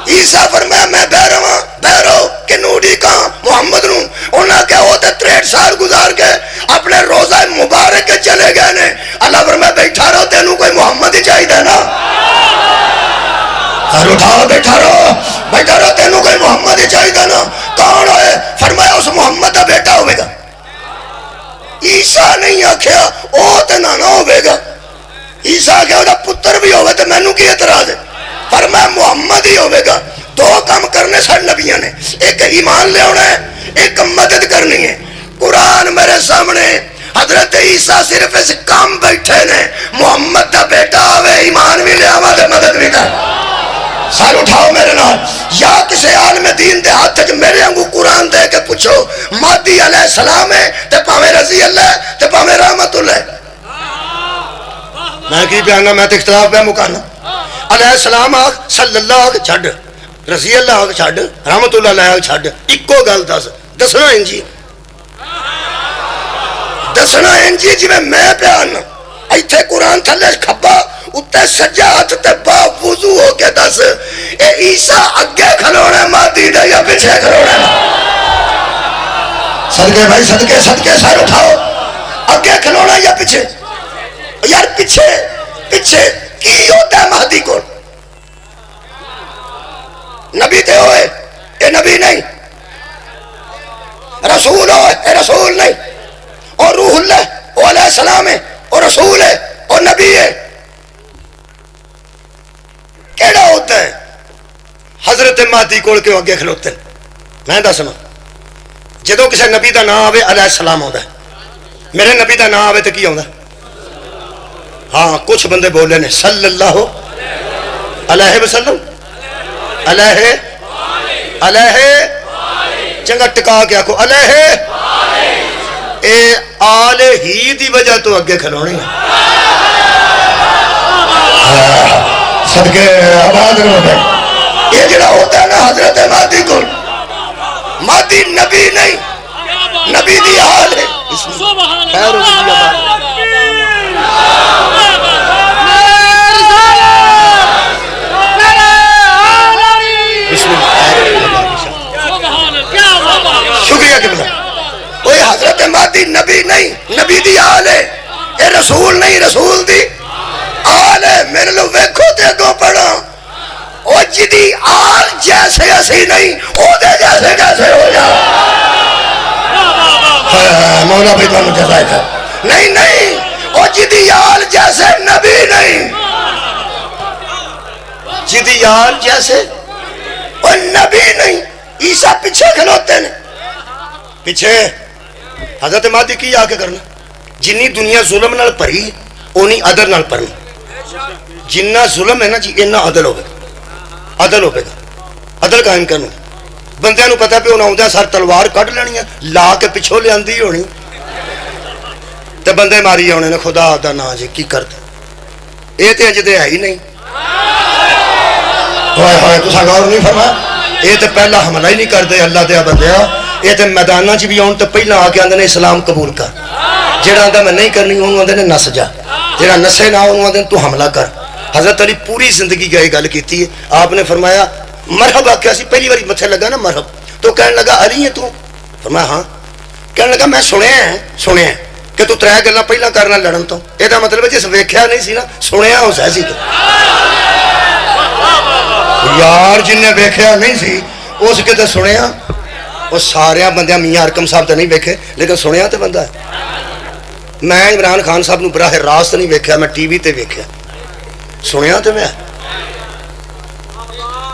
عیسیٰ فرمایا میں بہ رہا بہرو کنو اڈیکاں؟ محمد نو. انہاں کہ وہ تے 63 سال گزار کے اپنے روزہ مبارک کے چلے گئے نے. اللہ فرمایا بیٹھا رہو تینوں کوئی محمد ہی چاہیے نا. سر اٹھاؤ بیٹھا رہو تینوں کوئی محمد ہی چاہیے نا. کون ہوئے؟ فرمایا اس محمد کا بیٹا ہوئے گا. عیسیٰ نہیں آکھیا او تے نہ ہوئے گا. عیسیٰ آکھیا وہ پتر بھی ہوئے تو مینوں کی اعتراض ہے؟ فرمایا محمد ہی ہوئے گا. دو کام کرنے سارے نبیوں نے, ایک ایمان لے آنا ہے, ایک مدد کرنی ہے. قرآن میرے سامنے حضرت عیسیٰ صرف اس کام بیٹھے نے محمد دا بیٹا آوے ایمان بھی لے آوا تے مدد بھی کر. سر اٹھاؤ میرے نال. یا کسی عالم دین دے ہاتھ وچ میرے انگو قرآن دے کے پوچھو مہدی علیہ السلام ہے تے پاویں رضی اللہ تے پاویں رحمت اللہ. میں کی بیانا, میں تے اختلاف پہ مکانا. علیہ السلام آگ, صلی اللہ آگ چھڑ, رضی اللہ آگ چھڑ, رحمت اللہ علیہ آگ چھڑ. اکو گل دسنا انجی دسنا انجی جی میں پیانا. ایتھے قرآن تھلے کھبا اتنے سجا ہاتھ تے با وضو ہو کے دس اے عیسیٰ اگے کھلونا مہدی دے یا پیچھے کھلونا؟ صدقے بھائی صدقے سر اٹھاؤ. اگے کھلونا یا پیچھے؟ یار پیچھے کی ہوتا ہے مہدی کو؟ نبی تے ہوئے اے نبی نہیں, رسول ہوئے اے رسول نہیں, اور روح اللہ وہ علیہ السلام ہے, اور رسول ہے, اور نبی ہے. کیڑا ہوتا ہے؟ حضرت مہدی کول کے اگے کھلوتے ہیں. میں دسنا جدو کسی نبی دا نام آوے علیہ السلام ہوتا ہے. میرے نبی دا نام آوے تو کی ہوتا ہے؟ ہاں کچھ بندے بولے نے صلی اللہ علیہ وسلم, علیہ چنگا ٹکا کے آکھو علیہ. اے آل ہی دی وجہ تو اگے کھلونی ہے. صدقے آباد رہے. یہ جڑا ہوتا ہے نا حضرت مہدی کو, مہدی نبی نہیں, نبی دی آل ہے. خیر شکریہ کہ بلا کوئی حضرت مہدی نبی نہیں, نبی دی آل ہے. اے رسول نہیں, رسول دی آل ہے. میرے لو ویکھو تے اگوں پڑھا او جدی آل جیسے اسی نہیں او دے جیسے کیسے ہو جا. مولا بھی تمہیں جزائے تھا نہیں او جدی آل جیسے نبی نہیں, جدی آل جیسے او نبی نہیں. عیسیٰ پیچھے کھلوتے ہیں. پیچھے حضرت مہدی کی آ کے کرنا؟ جنی دنیا ظلم نال پری اونی عدل نال پرنی. جنہ ظلم ہے نا جی اینا عدل ہوگا, عدل ہوگا, عدل قائم کرنا. بندیاں نو پتہ پہ انہاں ہوندے سر تلوار کٹ لینی ہے لا کے پچھو لے آندی ہونی تے بندے ماری ہونے نے. خدا دا نا جی کی کرتے اے تے اج دے ہے ہی نہیں. ہوئے ہوئے تساں غور نہیں فرمایا؟ اے تے پہلا حملہ ہی نہیں کرتے اللہ دے بندیا. اے تے میداناں چ بھی آن تے پہلا آ کے آندے نے اسلام قبول کر. جڑا آندا میں نہیں کرنی اونوں آندے نے نس جا, جڑا نسے نہ اونوں آندے تو حملہ کر. حضرت علی پوری زندگی کا یہ گل کیتی ہے. آپ نے فرمایا مرحب آکھیا سی پہلی باری متھے لگا نا مرحب تو کہنے لگا علی ہے تو؟ فرمایا ہاں. کہنے لگا میں سنیا کہ تو 3 گلاں پہلا کرنا لڑن تو. یہ مطلب جس ویکھیا نہیں سی نا سنیا ہو سی. یار جن نے ویکھیا نہیں سی اس کتے سنیا. وہ سارے بندیاں میاں حکم صاحب تو نہیں ویکھے لیکن سنیا تو بندہ ہے. میں عمران خان صاحب نو براہ راست نہیں ویکھیا, میں ٹی وی تے ویکھیا. سنیا تو میں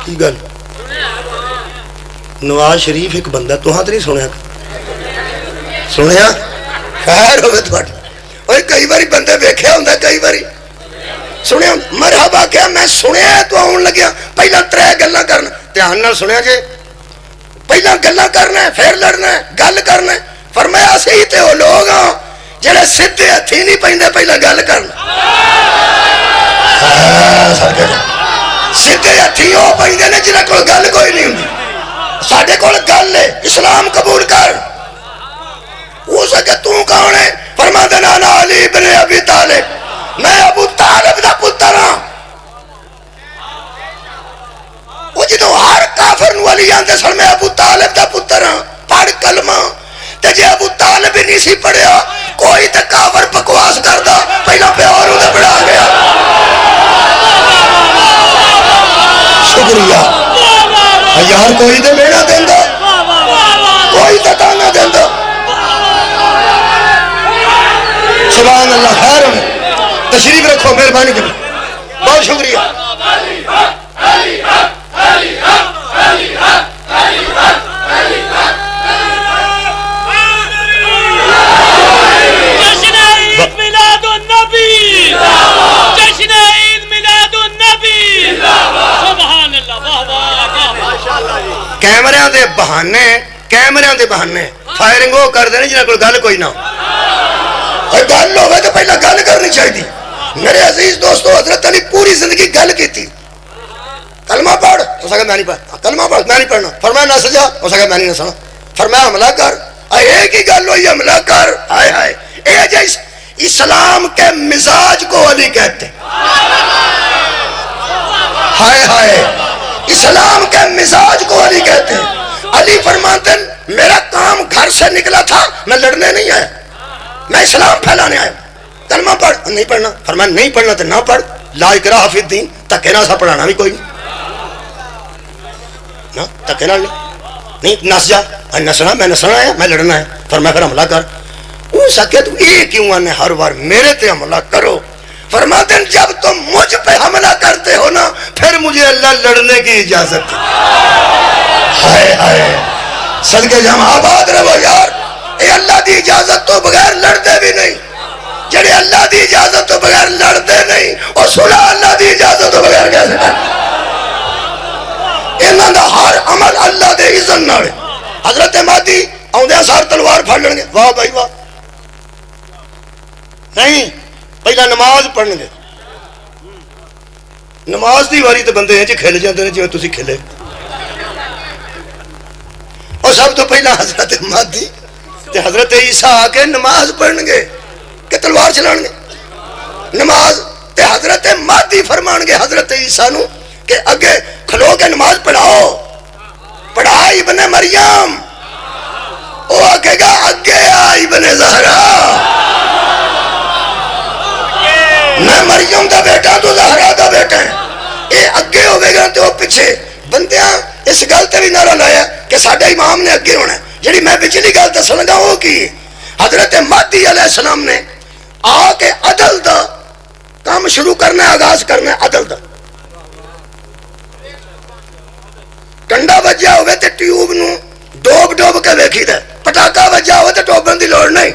کی گل. نواز شریف ایک بندہ تو نہیں سنیا خیر ہوئے تھوڑی. کئی باری بندے ویکھیا ہوں کئی باری سنیا. مرحبا کیا میں سنیا تو آن لگیا پہلا 3 گلاں کرنا. دھیان نال سنیا جی, پہلا گلاں کرنا ہے پھر لڑنا ہے گل کرنا ہے. فرمایا اسی تے وہ لوگ ہاں جڑے سیدھے ہتھی نہیں پیندے پہلا گل کرنا. سیدھے ہتھی وہ پیندے نے جنہاں کول گل کوئی نہیں ہوندی. ساڈے کول گل ہے اسلام قبول کر. ہو سکے تو کون ہے؟ فرماتے ہیں انا علی ابن ابی طالب، میں ابو طالب دا پتر ہاں. وہ جدو ہر کافر نو علی آندے سن میں ابو طالب دا پتر ہاں، پڑھ کلمہ. تے جے ابو طالب ہی نہیں سی پڑھیا کوئی تے کافر بکواس کردا پہلا پیو نوں تے بڑھا گیا. شکریہ یار، کوئی تے میڑا دیندا، کوئی تے تانا دیندا. سبحان اللہ. خیر ہوئے، تشریف رکھو، مہربانی کرو، بہت شکریہ. کیمریاں دے بہانے فائرنگ وہ کر دیں جنہاں کوئی گل کوئی نہ اور گل ہوئے تو پہلا گل کرنی چاہیے. میرے عزیز دوستو، حضرت علی پوری زندگی گل کی تھی. کلمہ پڑھ، ہو سکا میں نہیں پڑھ، کلمہ پڑھ میں نہیں پڑھنا. فرمایا نہ سجا، ہو سکا میں نہیں نسنا. فرمایا حملہ کر، ایک ہی گل ہوئی حملہ کر. ہائے ہائے، اے جیس اسلام کے مزاج کو علی کہتے. ہائے ہائے، اسلام کے مزاج کو علی کہتے ہیں. علی فرماتے ہیں میرا کام گھر سے نکلا تھا، میں لڑنے نہیں آیا، میں اسلام پھیلانے آیا. کلمہ پڑھ، نہیں پڑھنا. فرمایا نہیں پڑھنا تو نہ پڑھ، لا اکراہ فی الدین، تکے نہ سا پڑھانا بھی کوئی نہیں، تکے نہ نہیں. نس جا، نسنا، میں نسنا آیا، میں لڑنا ہے. فرمایا پھر حملہ کر. ہو سکے تو یہ کیوں آنے ہر بار میرے تے حملہ کرو. فرماتے ہیں جب تم مجھ پہ حملہ کرتے ہو نا پھر مجھے اللہ لڑنے کی اجازت ہے. ہائے ہائے، صدقے جہاں آباد رہو یار. اے اللہ دی اجازت تو بغیر لڑتے بھی نہیں. جڑے اللہ دی اجازت تو بغیر لڑتے نہیں اور صلح اللہ دی اجازت تو بغیر کیسے کرتے. انہاں دا ہر عمل اللہ دے اذن نال. حضرت مہدی آؤندے سار تلوار پھڑ لیں گے، واہ بھائی واہ. نہیں، پہلا نماز پڑھن گے. نماز دی واری تے بندے ہیں جی کھل جاندے نے جویں تسی کھلے. اور سب تو پہلا حضرت مہدی تے حضرت عیسیٰ آ کے نماز پڑھن گے کہ تلوار چلان گے. نماز تے حضرت مہدی فرمان گے حضرت عیسیٰ نو کہ اگے کھلو کے نماز پڑھاؤ. پڑھا ابن مریم، وہ آکے گا اگے آ ابن زہرا. میں مریم دا بیٹا تو زہرا دا بیٹا ہے. اے اگے ہوئے گا تو پیچھے. بندیاں اس گل تے بھی نعرہ لایا کہ ساڈا امام نے اگے ہونا ہے. جڑی میں پچھلی گل دسن لگا وہ کی حضرت مہدی علیہ السلام نے آ کے عدل دا کام شروع کرنا ہے، آغاز کرنا ہے عدل دا. کنڈا وجہ ہوئے تے ٹیوب نو ڈوب ڈوب کے ویکھی دے. پٹاکا وجہ ہوئے تے ٹوبن دی لوڑ نہیں.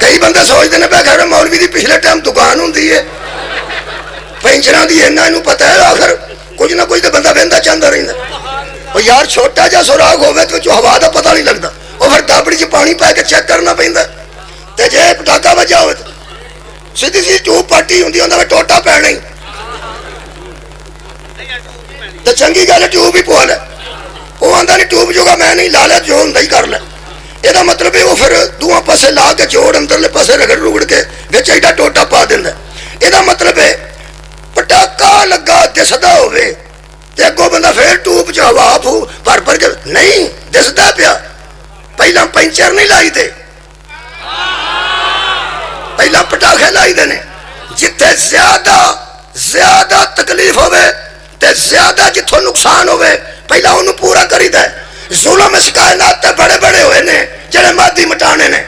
کئی بندے سوچتے ہیں پہ گھر مولوی دی پچھلے ٹائم دکان ہوندی ہے پینچراں دی، اینا انہوں پتہ ہے آخر کچھ نہ کچھ تو بندہ بہندہ چاہتا رہتا. اور یار چھوٹا جا سوراخ ہوئے تو جو ہوا دا پتہ نہیں لگتا، وہ پھر دابڑی چ پانی پا کے چیک کرنا پیندا. تے جے پٹاکا وجا ہوئے تو سیدھی سی ٹیوب پاٹی ہوندی ہوندا ٹوٹا پینا ہی. تے چنگی گل ٹیوب ہی پوا لے. وہ آندا نہیں ٹیوب جو گا میں نہیں لا لے، جو ہوندا ہی کر لے. یہ مطلب ہے وہ پھر دواں پاسے لا کے جوڑ اندرلے پاسے رگڑ رگڑ کے وچ ایڈا ٹوٹا پا دیندا. یہ مطلب ہے پٹاکا لگا دسدا ہوئے تے اگوں بندہ پھر ٹوب چ ہوا بھر بھر کے نہیں دسدا پیا. پہلا پنچر نہیں لائی دے، پہلا پٹاخے لائی دے نے. جتھے زیادہ تکلیف ہوئے تے زیادہ جتھوں نقصان ہوئے پہلا انہوں پورا کری دے. ظلم اس کائنات تے بڑے بڑے ہوئے نے جڑے مادی مٹانے نے.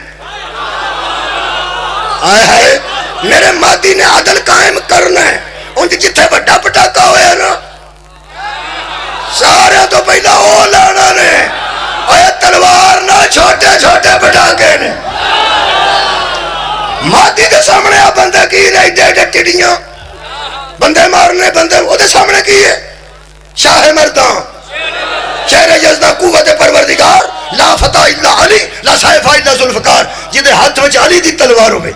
آئے ہائے، میرے مادی نے عدل قائم کرنا ہے. ان جتھے بڑا پٹاکا ہوئے نا سارے تو پہلا وہ لانا نے. اے تلوار نہ چھوٹے چھوٹے پٹاکے نے. مادی دے سامنے آ بندے کی رہی دے ٹڑیاں بندے مارنے بندے وہ دے سامنے کی ہے شاہ مردان شہر یزدہ قوت پروردگار لا فتح الا علی لا سیف الا ذوالفقار. جدے ہاتھ وچ علی دی تلوار ہوئے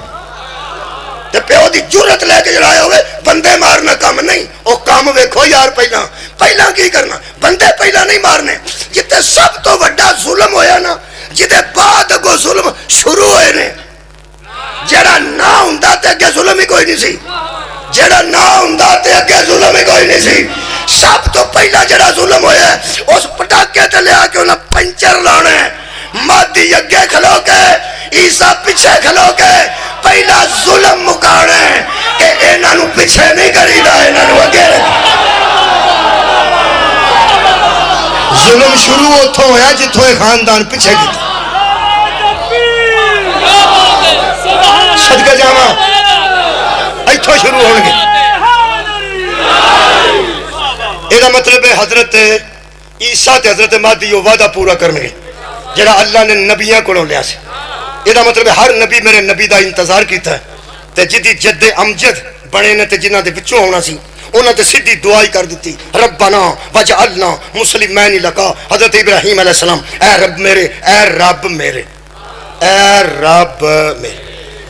تے پیو دی جرت لے کے جڑایا ہوئے بندے مارنا کام نہیں او کام ویکھو یار پہلا کی کرنا بندے پہلا نہیں مارنے جتے سب تو بڑا ظلم ہویا نا جتے بعد اگو ظلم شروع ہوئے نے جڑا نہ ہوندا تے اگے ظلم ہی کوئی نہیں سی جڑا نہ ہوندا تے اگے ظلم ہی کوئی نہیں سی سب تو پہلا جڑا ظلم ہویا ہے اس پٹاکے تے لیا کے انہاں پنچر لانا ہے مادی اگے کھلو کے عیسیٰ پیچھے کھلو کے پہلا ظلم مکانا ہے کہ انہاں نو پیچھے نہیں کری دا انہاں نو اگے ظلم شروع اتھوں ہویا جتھوں خاندان پیچھے کیتا صدقہ جاواں ایتھوں شروع ہون گے یہ مطلب ہے حضرت عیسیٰ تے حضرت مہدی وہ وعدہ پورا کرنگے جڑا اللہ نے نبیاں کو لیا سے یہ مطلب ہے ہر نبی میرے نبی دا انتظار کیتا ہے تے جدی جد امجد بنے نے تے جنہ دے بچوں ہونا سی انہوں نے سیدھی دعائی کر دیتی ربنا وجعلنا مسلمین لکا حضرت ابراہیم علیہ السلام اے رب میرے اے رب میرے اے رب میرے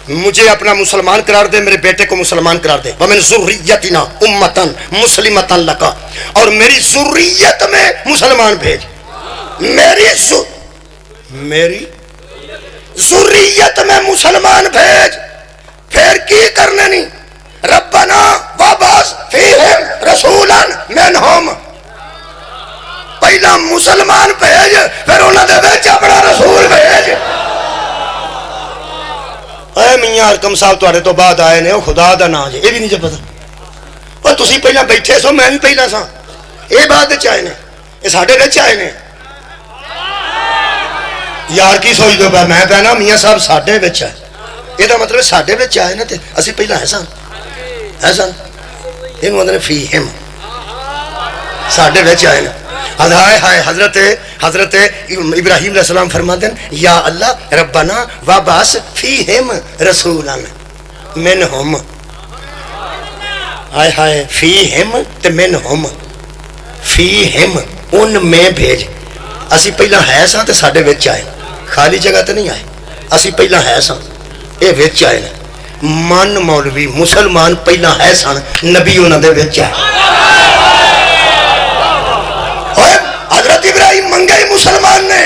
مجھے اپنا مسلمان قرار دے میرے بیٹے کو مسلمان قرار دے ومن ذریتنا امتن مسلمتن لکا اور میری ذریت میں مسلمان بھیج میری ذریت میں مسلمان بھیج پھر کی کرنے نہیں ربنا وابعث فیہم رسولا منہم پہلا مسلمان بھیج پھر انہوں نے بیچ اپنا رسول بھیج اے میاں حکم صاحب توڑے تو بعد آئے نے خدا دا نا جے یہ بھی نہیں جب پتا اور تسی پہلا بیٹھے سو میں بھی پہلا سا یہ بعد چاہے نے یہ ساڑھے رچ آئے نے یار کی سوچ دو میں پہنا میاں صاحب ساڑھے بچ آئے یہ دا مطلب ساڑھے بچ آئے نا تے اسی پہلا ہے سان یہ مطلب فیہم ساڑھے بچ آئے نا حضرت ابراہیم علیہ السلام فرماتے ہیں یا اللہ ربنا وابعث فیہم رسولا منہم فیہم تے منہم فیہم ان میں بھیج اسی پہلا ہے ساں تے ساڑھے وچ آئے خالی جگہ تے نہیں آئے اسی پہلا ہے ساں اے وچ آئے من مولوی مسلمان پہلا ہے سان نبی انہوں دے وچ آئے حضرت ابراہیم منگے مسلمان نے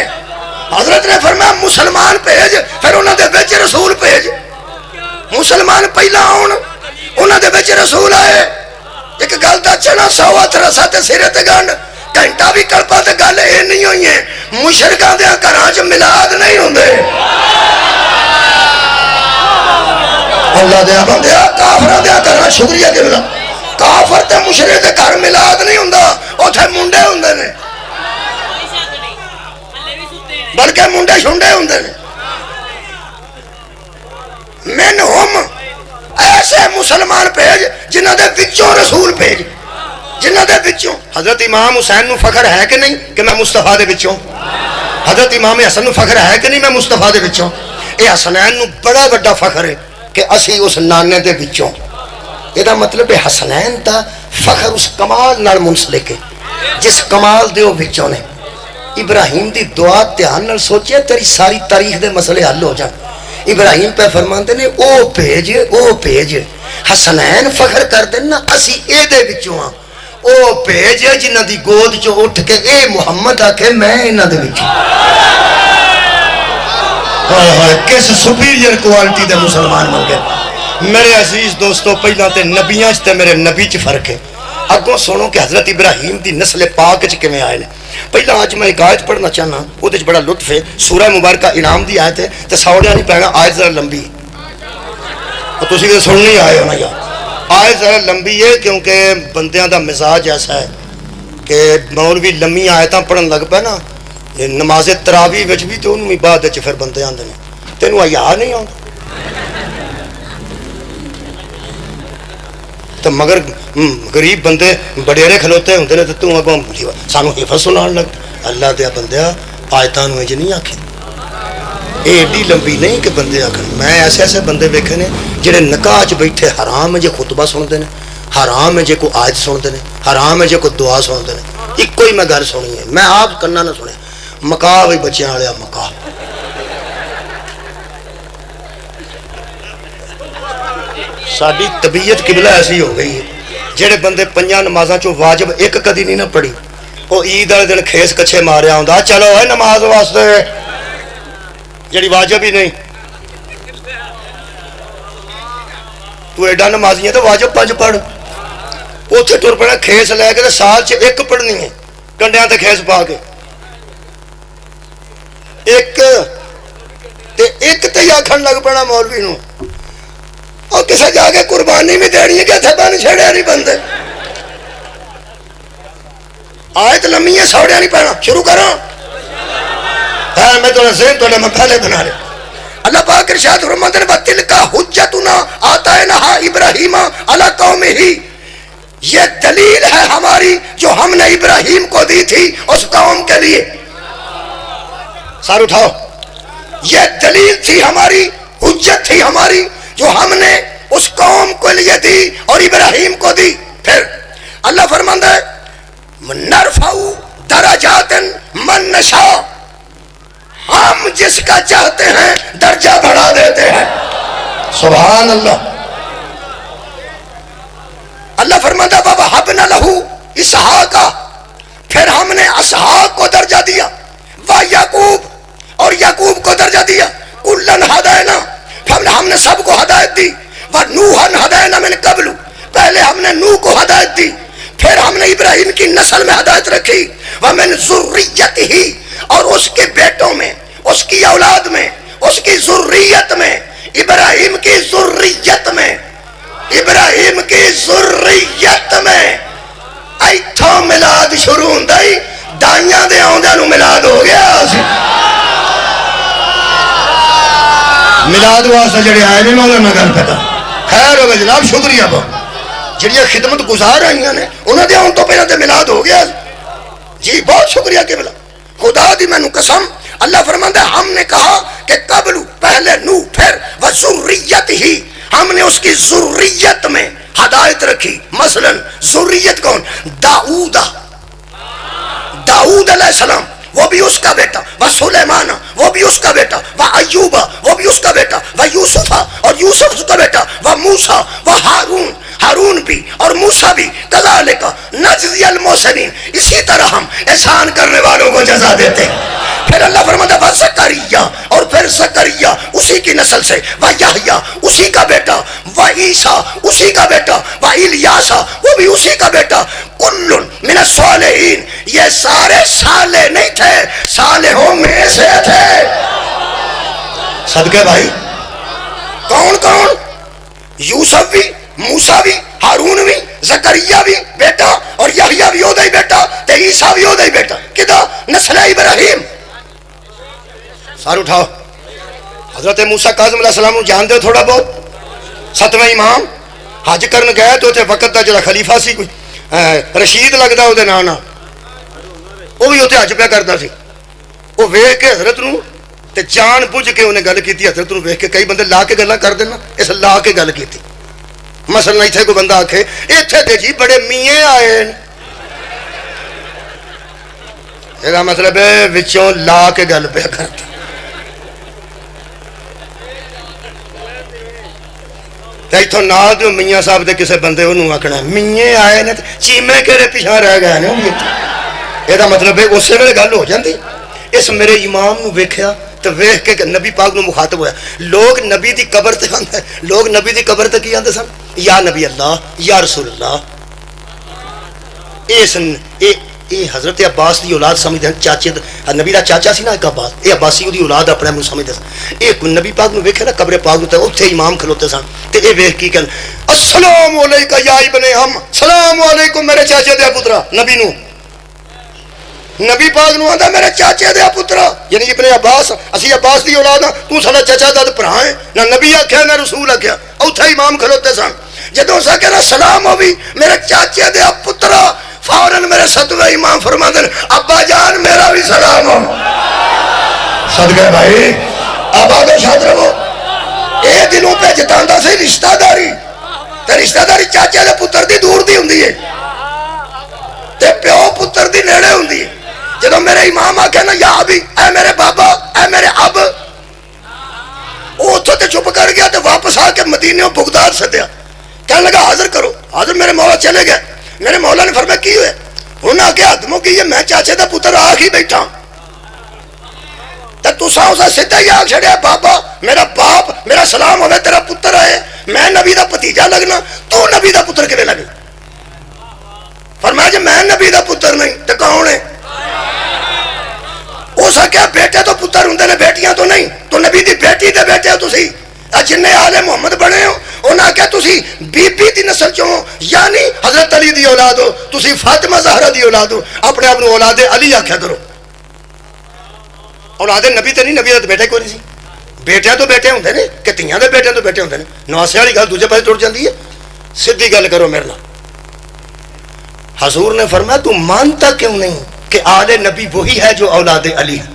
حضرت نے فرمایا مسلمان بھیج پھر انہوں دے وچ رسول بھیج مسلمان پہلا آن انہوں دے وچ رسول آئے ایک گل دا چنا سوات رسا تے سرے تے گنڈ گھنٹہ بھی کڑپا تے گل اے نہیں ہوئی ہے مشرکاں دے گھراں چ میلاد نہیں ہوندے اللہ دے بندیا کافراں دے گھراں شکریہ کہ ملا کافر تے مشرک دے گھر میلاد نہیں ہوندا اوتھے منڈے ہوندے نے بلکہ منڈے شنڈے ہوندے نے منہم ایسے مسلمان بھیج جنہ دے وچوں رسول بھیج جنہ دے وچوں حضرت امام حسین نو فخر ہے کہ نہیں کہ میں مصطفیٰ دے وچوں حضرت امام حسن نو فخر ہے کہ نہیں میں مصطفیٰ دے وچوں اے حسنین نو بڑا بڑا فخر ہے کہ اسی اس نانے دے وچوں یہ دا مطلب ہے حسنین دا فخر اس کمال نال منسلک ہے جس کمال دے وہ وچوں نے ابراہیم دی دعا دھیان نال سوچے تیری ساری تاریخ دے مسئلے حل ہو جان ابراہیم پہ فرماندے نے او بھیج حسنین فخر کر دینا اسی اے دے وچوں ہاں او بھیج جنہ دی گود چو اٹھ کے اے محمد آکھے میں انہ دے وچوں کس سپیریئر کوالٹی دے مسلمان مل گئے میرے عزیز دوستو پہلا تے نبیاں تے میرے نبی چ فرق ہے اگوں سنو کہ حضرت ابراہیم دی نسل پاک چ کیویں آئے نے پہلا آج میں ایک آیت پڑھنا چاہنا وہ دے بڑا لطف ہے سورہ مبارکہ انعام دی آیت ہے تے سوڑیاں نہیں پہنا آیت ذرا لمبی اور تسی تے سننی آئے ہو نا یار آیت ذرا لمبی ہے کیونکہ بندیاں دا مزاج ایسا ہے کہ مولوی لمبی آیتاں پڑھن لگ پے نا نماز تراویح وچ بھی تے انہوں بعد وچ پھر بندے آندے نے تینوں حیا نہیں آندا تو مگر غریب بندے بڑیرے کھلوتے ہوندے نے تے تو اگوں سانو حفظ سنان لگ اللہ دے بندیا آیتاں نو انج نہیں آکھے اے ایڈی لمبی نہیں کہ بندے آکھن میں ایسے ایسے بندے ویکھے نے جڑے نکاح چ بیٹھے حرام ہے جے خطبہ سنتے نے حرام ہے جے کو آیت سنتے نے حرام ہے جے کو دعا سنتے نے ایک کوئی میں گھر سنی ہے میں آپ کرنا نہ سنے مکاح بھی بچیاں والے مکاح ਸਾਡੀ ਤਬੀਅਤ ਕਿਬਲਾ ਐਸੀ ਹੋ ਗਈ ਹੈ ਜਿਹੜੇ ਬੰਦੇ ਪੰਜਾਂ ਨਮਾਜ਼ਾਂ ਚੋਂ ਵਾਜਬ ਇੱਕ ਕਦੀ ਨਹੀਂ ਨਾ ਪੜੀ, ਉਹ ਈਦ ਵਾਲੇ ਦਿਨ ਖੇਸ ਕੱਛੇ ਮਾਰਿਆ ਹੁੰਦਾ ਚਲੋ ਹੈ ਨਮਾਜ਼ ਵਾਸਤੇ, ਜਿਹੜੀ ਵਾਜਬ ਹੀ ਨਹੀਂ। ਤੂੰ ਐਡਾ ਨਮਾਜ਼ੀ ਹੈ ਤਾਂ ਵਾਜਬ 5 ਪੜ, ਉੱਥੇ ਤੁਰ ਪੈਣਾ ਖੇਸ ਲੈ ਕੇ ਤੇ ਸਾਲ 'ਚ ਇੱਕ ਪੜਨੀ ਹੈ, ਕੰਡਿਆਂ ਤੇ ਖੇਸ ਪਾ ਕੇ ਇੱਕ ਤੇ ਹੀ ਆਖਣ ਲੱਗ ਪੈਣਾ ਮੌਲਵੀ ਨੂੰ, اور کسے جا کے قربانی بھی دینی ہے کہ اتنے بن چھڑیا نہیں بندے آیت لمبی ہے سوڑیا نہیں پڑنا شروع کرو میں تھوڑا ذہن تھوڑا میں پہلے بنا رہا اللہ پاک ارشاد فرماتے ہیں وَتِلْكَ حُجَّتُنَا آتَيْنَاهَا إِبْرَاهِيمَ عَلَى قَوْمِهِ، یہ دلیل ہے ہماری جو ہم نے ابراہیم کو دی تھی اس قوم کے لیے، سار اٹھاؤ، یہ دلیل تھی ہماری، حجت تھی ہماری جو ہم نے اس قوم کو لیے دی اور ابراہیم کو دی۔ پھر اللہ فرماتا ہے نرفع درجات من نشاء، ہم جس کا چاہتے ہیں درجہ بڑھا دیتے ہیں، سبحان اللہ۔ اللہ فرماتا ہے وَوَهَبْنَا لَهُ اسحاق، پھر ہم نے اسحاق کو درجہ دیا، وَيَعْقُوب، اور یعقوب کو درجہ دیا، کُلًّا ہَدَيْنَا، ہم نے سب کو ہدایت دی، وَنُوحًا ہَدَيْنَا مِن قَبْلُ، پہلے ہم نے نوح کو ہدایت دی، پھر ہم نے ابراہیم کی نسل میں ہدایت رکھی، وَمِن ذُرِّيَّتِهِ، اور اس کے بیٹوں میں، اس کی اولاد میں، اس کی ذریت میں، ابراہیم کی ذریت میں، ابراہیم کی ذریت میں ایتھوں ملاد شروع ہوندائی دائیاں دے آوندے نو ملاد ہو گیا سی۔ ملاد واسطے جڑے آئے نہیں مولا نہ گل پتا خیر ہوگا جناب، شکریہ بہت جڑیاں خدمت گزار آئیاں نے انہوں نے آن تو پہلے تے ملاد ہو گیا جی، بہت شکریہ کہ بلا خدا دی میں نو قسم۔ اللہ فرماتا ہے ہم نے کہا کہ قبل پہلے نو پھر وذریت ہی، ہم نے اس کی ذریت میں ہدایت رکھی، مثلا ذریت کون؟ داؤد علیہ السلام وہ بھی اس کا بیٹا، وسلیمان وہ بھی اس کا بیٹا، وایوب وہ بھی اس کا بیٹا، ویوسف اور یوسف اس کا بیٹا، وموسیٰ وہارون، ہارون بھی اور موسیٰ بھی، کذالک نجزی المحسنین، اسی طرح ہم احسان کرنے والوں کو جزا دیتے ہیں۔ پھر اللہ فرماتا ہے وزکریا، اور پھر زکریا اسی کی نسل سے، ویحییٰ اسی کا بیٹا، وعیسیٰ اسی کا بیٹا، والیاس وہ بھی اسی کا بیٹا، کل من الصالحین، یہ سارے صالح نہیں تھے، صالحوں میں سے تھے۔ صدقے بھائی کون کون؟ یوسف بھی، موسیٰ بھی، ہارون بھی، زکریا بھی بیٹا، اور یحییٰ بھی ہودا ہی بیٹا، تے عیسیٰ بھی ہودا ہی بیٹا، کدا؟ نسل ابراہیم۔ سار اٹھاؤ، حضرت موسیٰ کاظم علیہ السلام کو جان دے تھوڑا بہت، 7ویں امام حج کرن گئے تو تے وقت دا جڑا خلیفہ سی کوئی رشید لگدا او دے نام نال، وہ بھی اتنے حج پہ کرتا سی، وہ ویکھ کے حضرت نو تے جان بوجھ کے انہیں گل کیتی، حضرت نو ویکھ کے کئی بندے لا کے گلاں کر دینا، اس لا کے گل کیتی۔ مثلا اتنے کوئی بندہ آکھے اتنے تے جی بڑے میے آئے، یہ مطلب ہے وچوں لا کے گل پہ کرتا۔ اتوں نال جو میاں صاحب دے کسے بندے انہوں آکھنا میے آئے نے چیمے کہڑے پیچھا رہ گئے نے، یہ مطلب ہے اسی ویلے گل ہو جاندی۔ اس میرے امام نو ویکھیا تو ویکھ کے نبی پاک نو مخاطب ہویا، لوگ نبی دی قبر تے آندے، لوگ نبی دی قبر تے کی آندے سن؟ یا نبی اللہ، یا رسول اللہ۔ اے حضرت عباس دی اولاد سمجھدے ہیں، چاچے نبی دا چاچا سی نا ایک عباس، اے عباسی دی اولاد اپنے منہ سمجھدے سن۔ اے نبی پاک نو ویکھیا نا قبر پاک نو تے اوتھے امام کھلوتے سن، تے اے ویکھ کے کہن السلام علیکم یا ابن ہم، سلام علیکم میرے چاچے دے پترا، نبی نو، نبی پاک نو آندا میرے چاچے دے پترا، یعنی ابن عباس، اسی عباس دی اولاد ہاں، تو ساڈا چچا دا بھرا ہے، نہ نبی آکھیا نہ رسول آکھیا، اوتھے امام کھلوتے سن۔ جدوں سا کہنا سلام ہوئی میرے چاچے دے پترا، فوراً میرے 7ویں امام فرماندے ابا جان میرا بھی سلام ہو۔ صدقے بھائی آباد و شاد رہو۔ اے دنوں پہ جتاندا سی رشتہ داری، تے رشتہ داری چاچے دے پتر دی دور دی ہوندی ہے تے پیو پتر دی نیڑے ہوندی ہے۔ جدوں میرے امام آکھے نا یا ابھی، اے میرے بابا، اے میرے اب، وہ اتھوں تے چپ کر گیا تے واپس آ کے مدینے بغداد سدیا، کہنے لگا حاضر کرو. حاضر میرے مولا چلے گئے. میرے مولا نے فرمایا کی ہوئے؟ انہوں نے کہا آدموں کی میں چاچے دا پتر آ ہی بیٹھا تو تساں اسا سیدھا ہی آ چھڑیا بابا میرا باپ میرا سلام ہوئے تیرا پتر آئے میں نبی دا پتیجا لگنا تو نبی دا پتر کیویں لگنا؟ فرمایا جی میں نبی دا پتر نہیں تو کون ہے؟ اس کیا بیٹے تو پتر ہوندے نے بیٹیاں تو نہیں. تو نبی دی بیٹی دے بیٹے ہو تسی جن آل محمد بنے ہو. انہاں کیا تسی بی بی دی نسل چوں یعنی حضرت علی دی اولاد ہو تسی فاطمہ زہرا دی اولاد ہو. اپنے آپ کو اولاد علی آکھیا کرو. اولاد نبی تے نہیں نبی دا بیٹا کوئی نہیں سی. بیٹے تو بیٹے ہوندے نے کہ تیاں دے بیٹے تو بیٹے ہوندے نے. نواسے والی گل دوجے پاسے ٹر جاندی ہے. سیدھی گل کرو میرے نال. حضور نے فرمایا تو مانتا کیوں نہیں کہ آل نبی وہی ہے جو اولاد علی ہے؟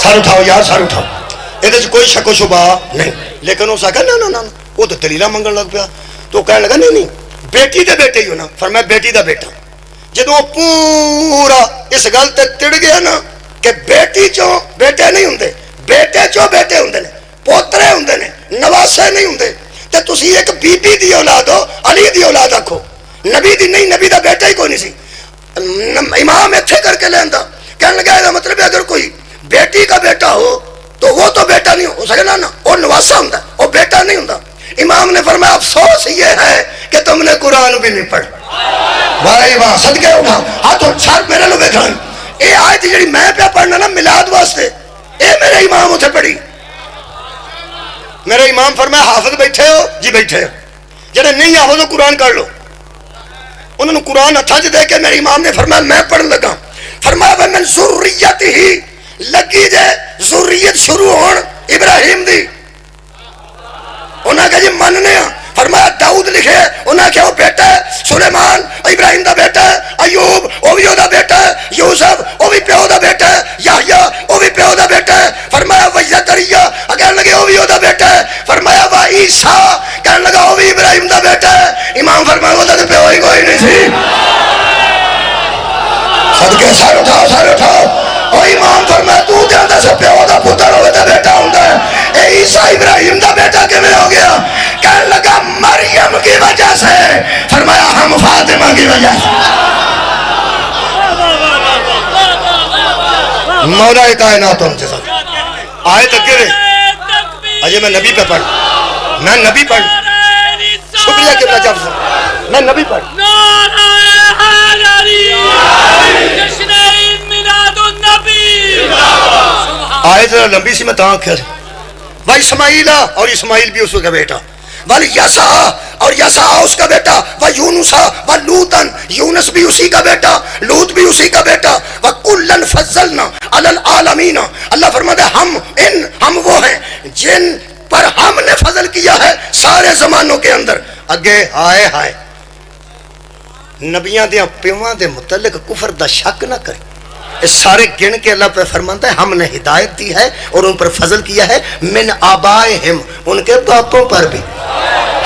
سر اٹھاؤ یار سر اٹھاؤ. یہ کوئی شک و شبہ نہیں. لیکن اس آگا نا نا نا وہ تو دلیلہ منگن لگ پیا. تو کہنے لگا نہیں بیٹی دے بیٹے ہی ہو نا. فرمایا بیٹی دا بیٹا. جدو پورا اس گل تے تڑ گیا نا کہ بیٹی چوں بیٹے نہیں ہوندے بیٹے چوں بیٹے ہوندے نے پوترے ہوندے نے نواسے نہیں ہوندے تے تسی ایک بی بی دی اولاد ہو علی دی اولاد آکھو نبی دی نہیں. نبی دا بیٹا ہی کوئی نہیں سی. امام اتھے کر کے لیندا. کہنے لگا یہ مطلب ہے اگر کوئی بیٹی کا بیٹا ہو تو وہ تو بیٹا نہیں ہو سکے نا وہ نواسا ہوں وہ بیٹا نہیں ہوں. امام نے فرمایا افسوس یہ ہے کہ تم نے قرآن بھی نہیں پڑھ. بھائی واہ صدقے اٹھا ہاتھ سر میرے لو بیٹھا. یہ آیت جڑی میں پہ پڑھنا نا میلاد واسطے اے میرے امام اتنے پڑھی. میرے امام فرمایا حافظ بیٹھے ہو جی بیٹھے ہو. جڑے نہیں حافظ ہو قرآن کر لو. انہوں نے قرآن ہتھاں چ دے کے میرے امام نے فرمایا میں پڑھن لگا. فرمایا من ذریت ہی لگی جے ذریت شروع ہون ابراہیم دی. انہاں کہا جی مننے ہاں. فرمایا داؤد لکھے انہاں کہا وہ بیٹا ہے سلیمان ابراہیم دا بیٹا ہے ایوب وہ بھی دا بیٹا ہے یوسف وہ بھی پیو دا بیٹا ہے یحییٰ وہ بھی پیو دا بیٹا ہے. فرمایا و زکریا کہنے لگے وہ بھی دا بیٹا ہے. فرمایا و عیسیٰ کہنے لگا وہ بھی ابراہیم دا بیٹا ہے. امام فرمایا وہ دا پیو ہی کوئی نہیں سی. صدقے سر اٹھاؤ سر اٹھاؤ. اور امام فرمایا تو دے اندر سے پیو دا پتر ہوئے دا بیٹا ہوندہ ہے. اے عیسیٰ ابراہیم دا بیٹا کیویں ہو گیا؟ کہنے لگا مریم کی وجہ سے. فرمایا ہم فاطمہ کی وجہ سے. مولا کائنات ہم سے ساتھ آئے تک گرے اجے میں نبی پہ پڑھ میں نبی پڑھ شکریہ کہ جب سے میں نبی پڑھ آئے ذرا لمبی سی میں تاں کیا سے وہ اسماعیل اور اسماعیل بھی اس کا بیٹا ولی یسع اور یسع اس کا بیٹا وہ یونس و لوطن یونس بھی اسی کا بیٹا لوط بھی اسی کا بیٹا وکلن فضلنا علی العالمین. اللہ فرماتا ہے ہم وہ ہیں جن پر ہم نے فضل کیا ہے سارے زمانوں کے اندر. اگے ہائے ہائے نبیاں دیاں پیواں دے متعلق کفر دا شک نہ کرے. اس سارے گن کے اللہ پہ فرماتا ہے ہم نے ہدایت دی ہے اور ان پر فضل کیا ہے من آبائہم ان کے باپوں پر بھی.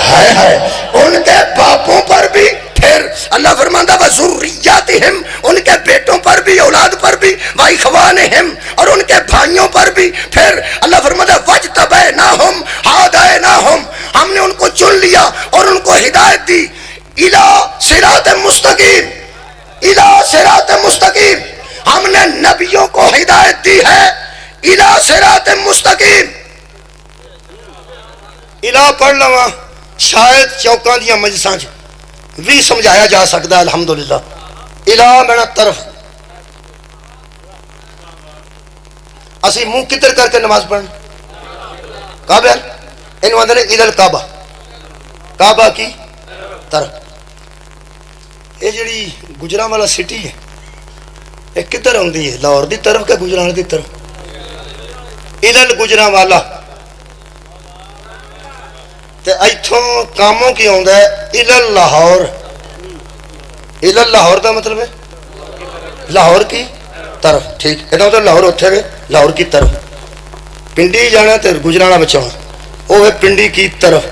ہائے ہائے ان کے باپوں پر بھی. پھر اللہ فرماتا ہے وذریاتہم ان کے بیٹوں پر بھی اولاد پر بھی واخوانہم اور ان کے بھائیوں پر بھی. پھر اللہ فرماتا ہے وجتبیناہم ہدیناہم ہم نے ان کو چن لیا اور ان کو ہدایت دی الی صراط مستقیم الی صراط مستقیم. ہم نے نبیوں کو ہدایت دی ہے الی صراط مستقیم. الی پڑھ لواں شاید چوکاں دیاں مجلساں بھی سمجھایا جا سکتا ہے. الحمدللہ الی میرا طرف اسی منہ کتر کر کے نماز پڑھنا کعبہ انہوں آدھے الی الکعبہ کعبہ کی طرف. یہ جڑی گجرانوالا سٹی ہے یہ کدھر ہوندی ہے لاہور دی طرف کہ گجران دی طرف؟ الی گجرانوالا تے ایتھوں کاموں کی ہوندا ہے الی لاہور. الی لاہور دا مطلب ہے لاہور کی طرف. ٹھیک ادھر تو لاہور اتھے گئے لاہور کی طرف پنڈی جانا تے گجرانا بچانا وہ ہے پنڈی کی طرف.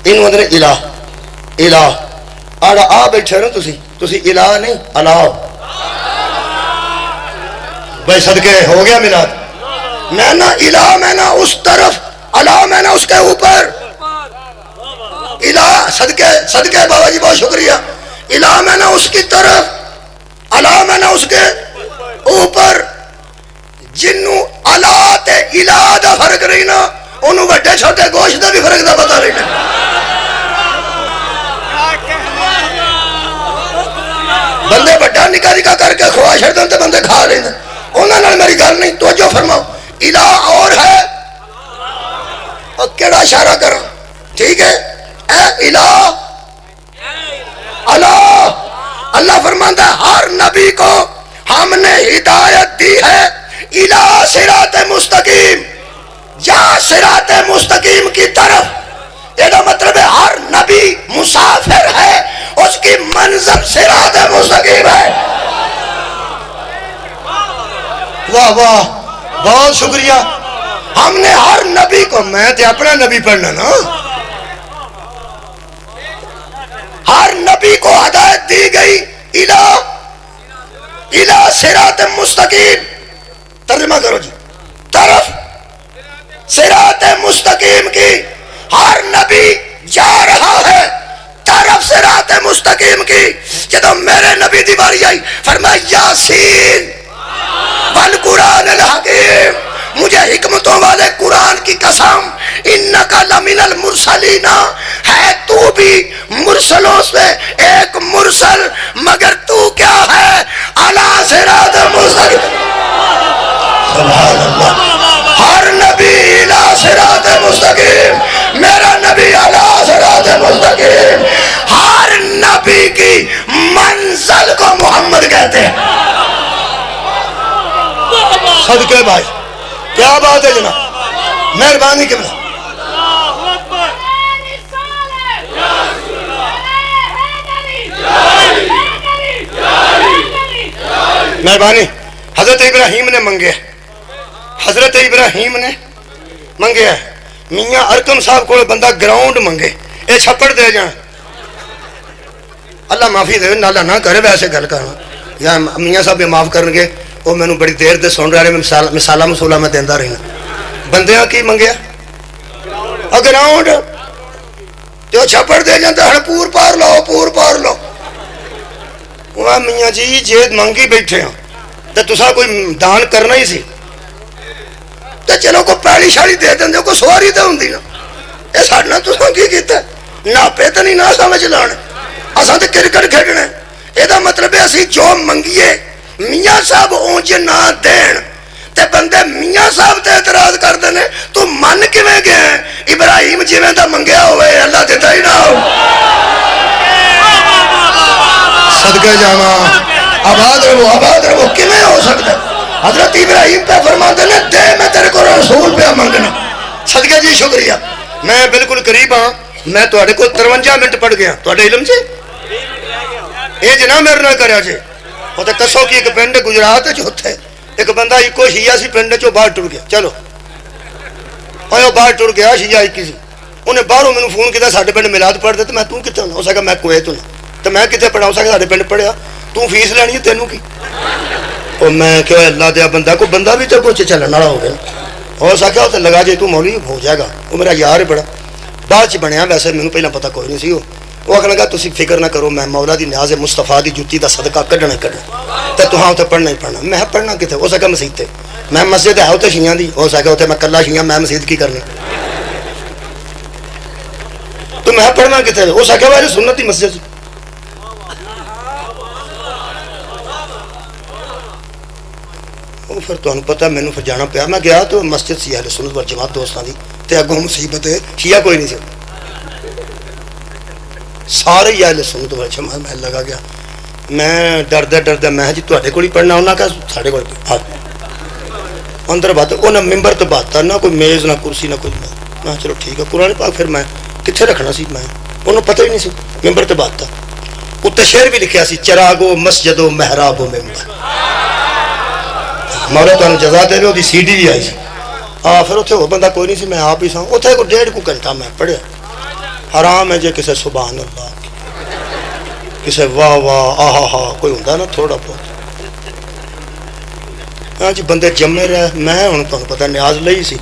انہوں اندر الہ الہ آ بیٹھے نا تسی الہ نہیں اللہ بھائی صدقے ہو گیا میلاد. میں نہ الہ میں نہ اس طرف اللہ میں نہ اس کے اوپر. الہ صدقے صدقے بابا جی بہت شکریہ. الہ میں نہ اس کی طرف الہ میں نہ اس کے اوپر جنوں الہ تے الہ دا فرق نہیں نا انہوں بڑے چھوٹے گوشت دا بھی فرق دا پتہ نہیں نا. بندے بڑا نکا نکا کر کے خواہ شردن تے بندے کھا لیں انہوں نے میری گل نہیں توجہ فرماؤ. الہ اور ہے اور کیڑا اشارہ کروں ٹھیک ہے اے الہ اللہ اللہ فرماتا ہے ہر نبی کو ہم نے ہدایت دی ہے الہ صراط مستقیم یا صراط مستقیم کی طرف. یہ مطلب ہے ہر نبی مسافر ہے اس کی منزل صراط مستقیم ہے. واہ واہ بہت شکریہ. ہم نے ہر نبی کو میں تے اپنا نبی پڑھنا نا ہر نبی کو ہدایت دی گئی الہ صراط مستقیم. ترجمہ کرو جی طرف صراط مستقیم کی. ہر نبی جا رہا ہے طرف صراط مستقیم کی. جب میرے نبی دی باری آئی فرمایا یاسین والقرآن الحکیم مجھے حکمتوں والے قرآن کی قسم انکا لمن المرسلین ہے تو بھی مرسلوں سے ایک مرسل مگر تو کیا ہے علی صراط مستقیم. سبحان اللہ. ہر نبی علی صراط مستقیم میرا نبی علی صراط مستقیم. ہر نبی کی منزل کو محمد کہتے ہیں. صدقے بھائی کیا بات ہے جناب مہربانی کے بنا مہربانی. حضرت ابراہیم نے منگے حضرت ابراہیم نے منگے میاں ارکم صاحب کو بندہ گراؤنڈ منگے اے چھپڑ دے جان اللہ معافی دے نالا نہ کرے ویسے گل کرنا یا میاں صاحب بھی معاف کرن گے وہ میں بڑی دیر دے سن رہے مثالہ مسولہ میں دیندہ رہنا. بندیاں کی منگیا گراؤنڈ تو چھپڑ دے جانتا ہے پور پار لو وہ میاں جی جیت منگی بیٹھے ہیں تو تسا کوئی دان کرنا ہی سی تو چلو کو پیڑی شاڑی دے دیں کو سواری تو ہوں نا یہ ساڑھنا تسا کی کیتا ہے ناپے تو نہیں نہ سمجھ لانے اساں تو کرکٹ کھیڑنے. یہ مطلب ہے اسی جو منگیے میاں صاحب اونج نہ دین تے بندے میاں صاحب تے اعتراض کر دینے تو من کیویں گئے ابراہیم جویں دا منگیا ہوئے اللہ دیتا ہی نہ ہو. صدقے جاواں آباد رہو کیویں ہو سکتا. حضرت ابراہیم پہ فرماتے نے دے میں تیرے کو رسول پہ منگنا. صدقے جی شکریہ. میں بالکل قریب ہاں میں تواڈے کو 53 منٹ پڑھ گیا تواڈے علم سے یہ جناب میرے نال کریا جے وہ تو کسو کی ایک پنڈ گجرات چوتھے ایک بندہ ایکو شیعہ سی پنڈ چو باہر ٹر گیا. چلو وہ باہر ٹر گیا شیعہ ایک سی انہیں باہروں میں فون کیا ساڈے پنڈ میلاد پڑھ دے تو میں کتنے ہونا ہو سکا میں کویت ہوں تو میں کتنے پڑھا ہو سکا ساڈے پنڈ پڑھیا تو فیس لینی ہے تینوں کی وہ میں کہ اللہ دیا بندہ کو بندہ بھی تو کچھ چلن والا ہو گیا ہو سکا تو لگا جی تو مولوی ہو جائے گا. وہ میرا یار ہے بڑا بعد چ بنیا ویسے مینوں پہلے پتہ کوئی نہیں سی. وہ آخر لگا تسی فکر نہ کرو میں مولا دی نیاز مصطفیٰ دی جُتی دا صدقہ کڈنا تے تہاں اتنے پڑھنا ہی پڑھنا. میں پڑھنا کتنے ہو سکا مسجد تے میں مسجد ہے اتنے شیعہ دی ہو سکا اتنے میں کلا شیعہ میں مسجد کی کرنی تو میں پڑھنا کتنے ہو سکا وہ سنت دی مسجد. پھر تمہیں پتا مینوں پھر جانا پیا میں گیا تو مسجد سی اہل سنت والجماعت دوستاں دی تے اگوں مصیبت ہے شیعہ کوئی نہیں سی سارے ہی اہل سنت والجماعت. میں لگا گیا میں ڈردہ میں جی تواڈے کول ہی پڑھنا انہاں کہ ساڈے کول اندر بات انہاں ممبر تے بات نہ کوئی میز نہ کرسی نہ کوئی. میں چلو ٹھیک ہے قرآن پاک پھر میں کتنے رکھنا سی میں انہوں پتہ ہی نہیں سی ممبر تے بات تھا اتنے شعر بھی لکھیا سی چراغو مسجد و محراب و ممبر. مولا تمہیں جزا دے وہ سی ڈی بھی آئی سی پھر اتنے وہ بندہ کوئی نہیں سی میں آپ ہی سا اتنے کو 1.5 گھنٹہ میں پڑھیا. حرام ہے جی کسے سبحان اللہ کسے واہ واہ آہا ہا کوئی ہوں نا تھوڑا بہت ہاں جی بندے جمے رہے. میں ہوں تمہیں پتا نیاز لئی سی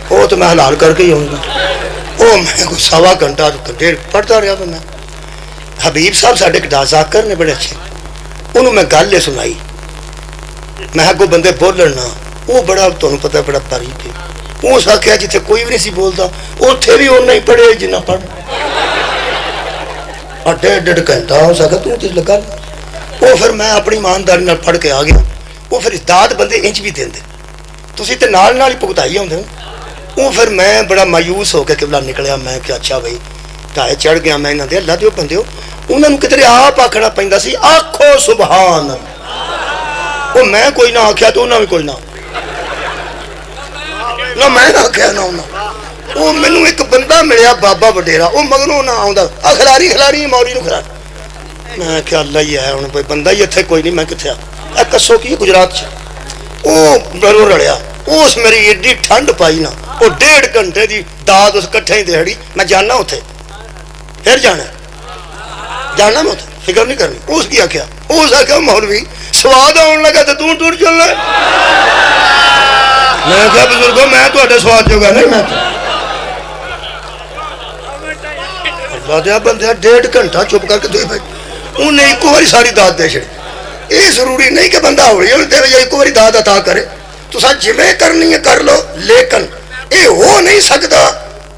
وہ تو میں حلال کر کے ہی آؤں گا. وہ میں کوئی سوا گھنٹہ ڈیڑھ پڑھتا رہا. میں حبیب صاحب ساڈے ذاکر نے بڑے اچھے, انہوں میں گل یہ سنائی. میں اگوں بندے بولن نہ, وہ بڑا تمہیں پتا بڑا تاریخ ہے. اس آخیا جتنے کوئی بھی نہیں سی بولتا اتنے بھی اُنہ ہی پڑھے جنہ پڑھ. اور ڈیڑھ ڈیڑھ گھنٹہ ہو سکا تو لگا. وہ پھر میں اپنی ایمانداری پڑھ کے آ گیا. وہ پھر داد بندے انج بھی دیں تھی تو نال ہی پگتائی ہوتے. وہ پھر میں بڑا مایوس ہو کے قبلہ نکلیا. میں کہ اچھا بھائی ٹائے چڑھ گیا. میں انہوں نے اللہ دیو بندے ہو, انہوں نے کدھر آپ آخنا پہنتا سی آخو سبحان. وہ میں کوئی نہ آخیا تو انہوں نے کوئی نہ میں نہ آخیا نہ انہوں. وہ مینو ایک بندہ ملیا بابا وڈیرا, وہ مگروں نہ آ کھلاری کھلاری موری نو کھلاری. میں کیا اللہ ہی ہے ہوں کوئی بندہ ہی اتنے کوئی نہیں. میں کتنے آ کسو کی گجرات چ وہ بلو رڑیا. اس میری ایڈی ٹھنڈ پائی نا, وہ ڈیڑھ گھنٹے کی داد اس کٹھے ہی دہڑی. میں جانا اتنے پھر جانا میں اتنے فکر نہیں کرنی. اس کی آخیا اس آخیا مولوی سواد آن لگا تو ٹور چلنا. میں کہا بزرگو میں تے سواد جو گا نہیں. میں اللہ دیا بندہ ڈیڑھ گھنٹہ چپ کر کے دے بھائی انہیں ایک باری ساری داد دے چڑی. یہ ضروری نہیں کہ بندہ ہوئی دے یا ایک باری داد عطا کرے. تو سا جویں کرنی ہے کر لو, لیکن یہ ہو نہیں سکتا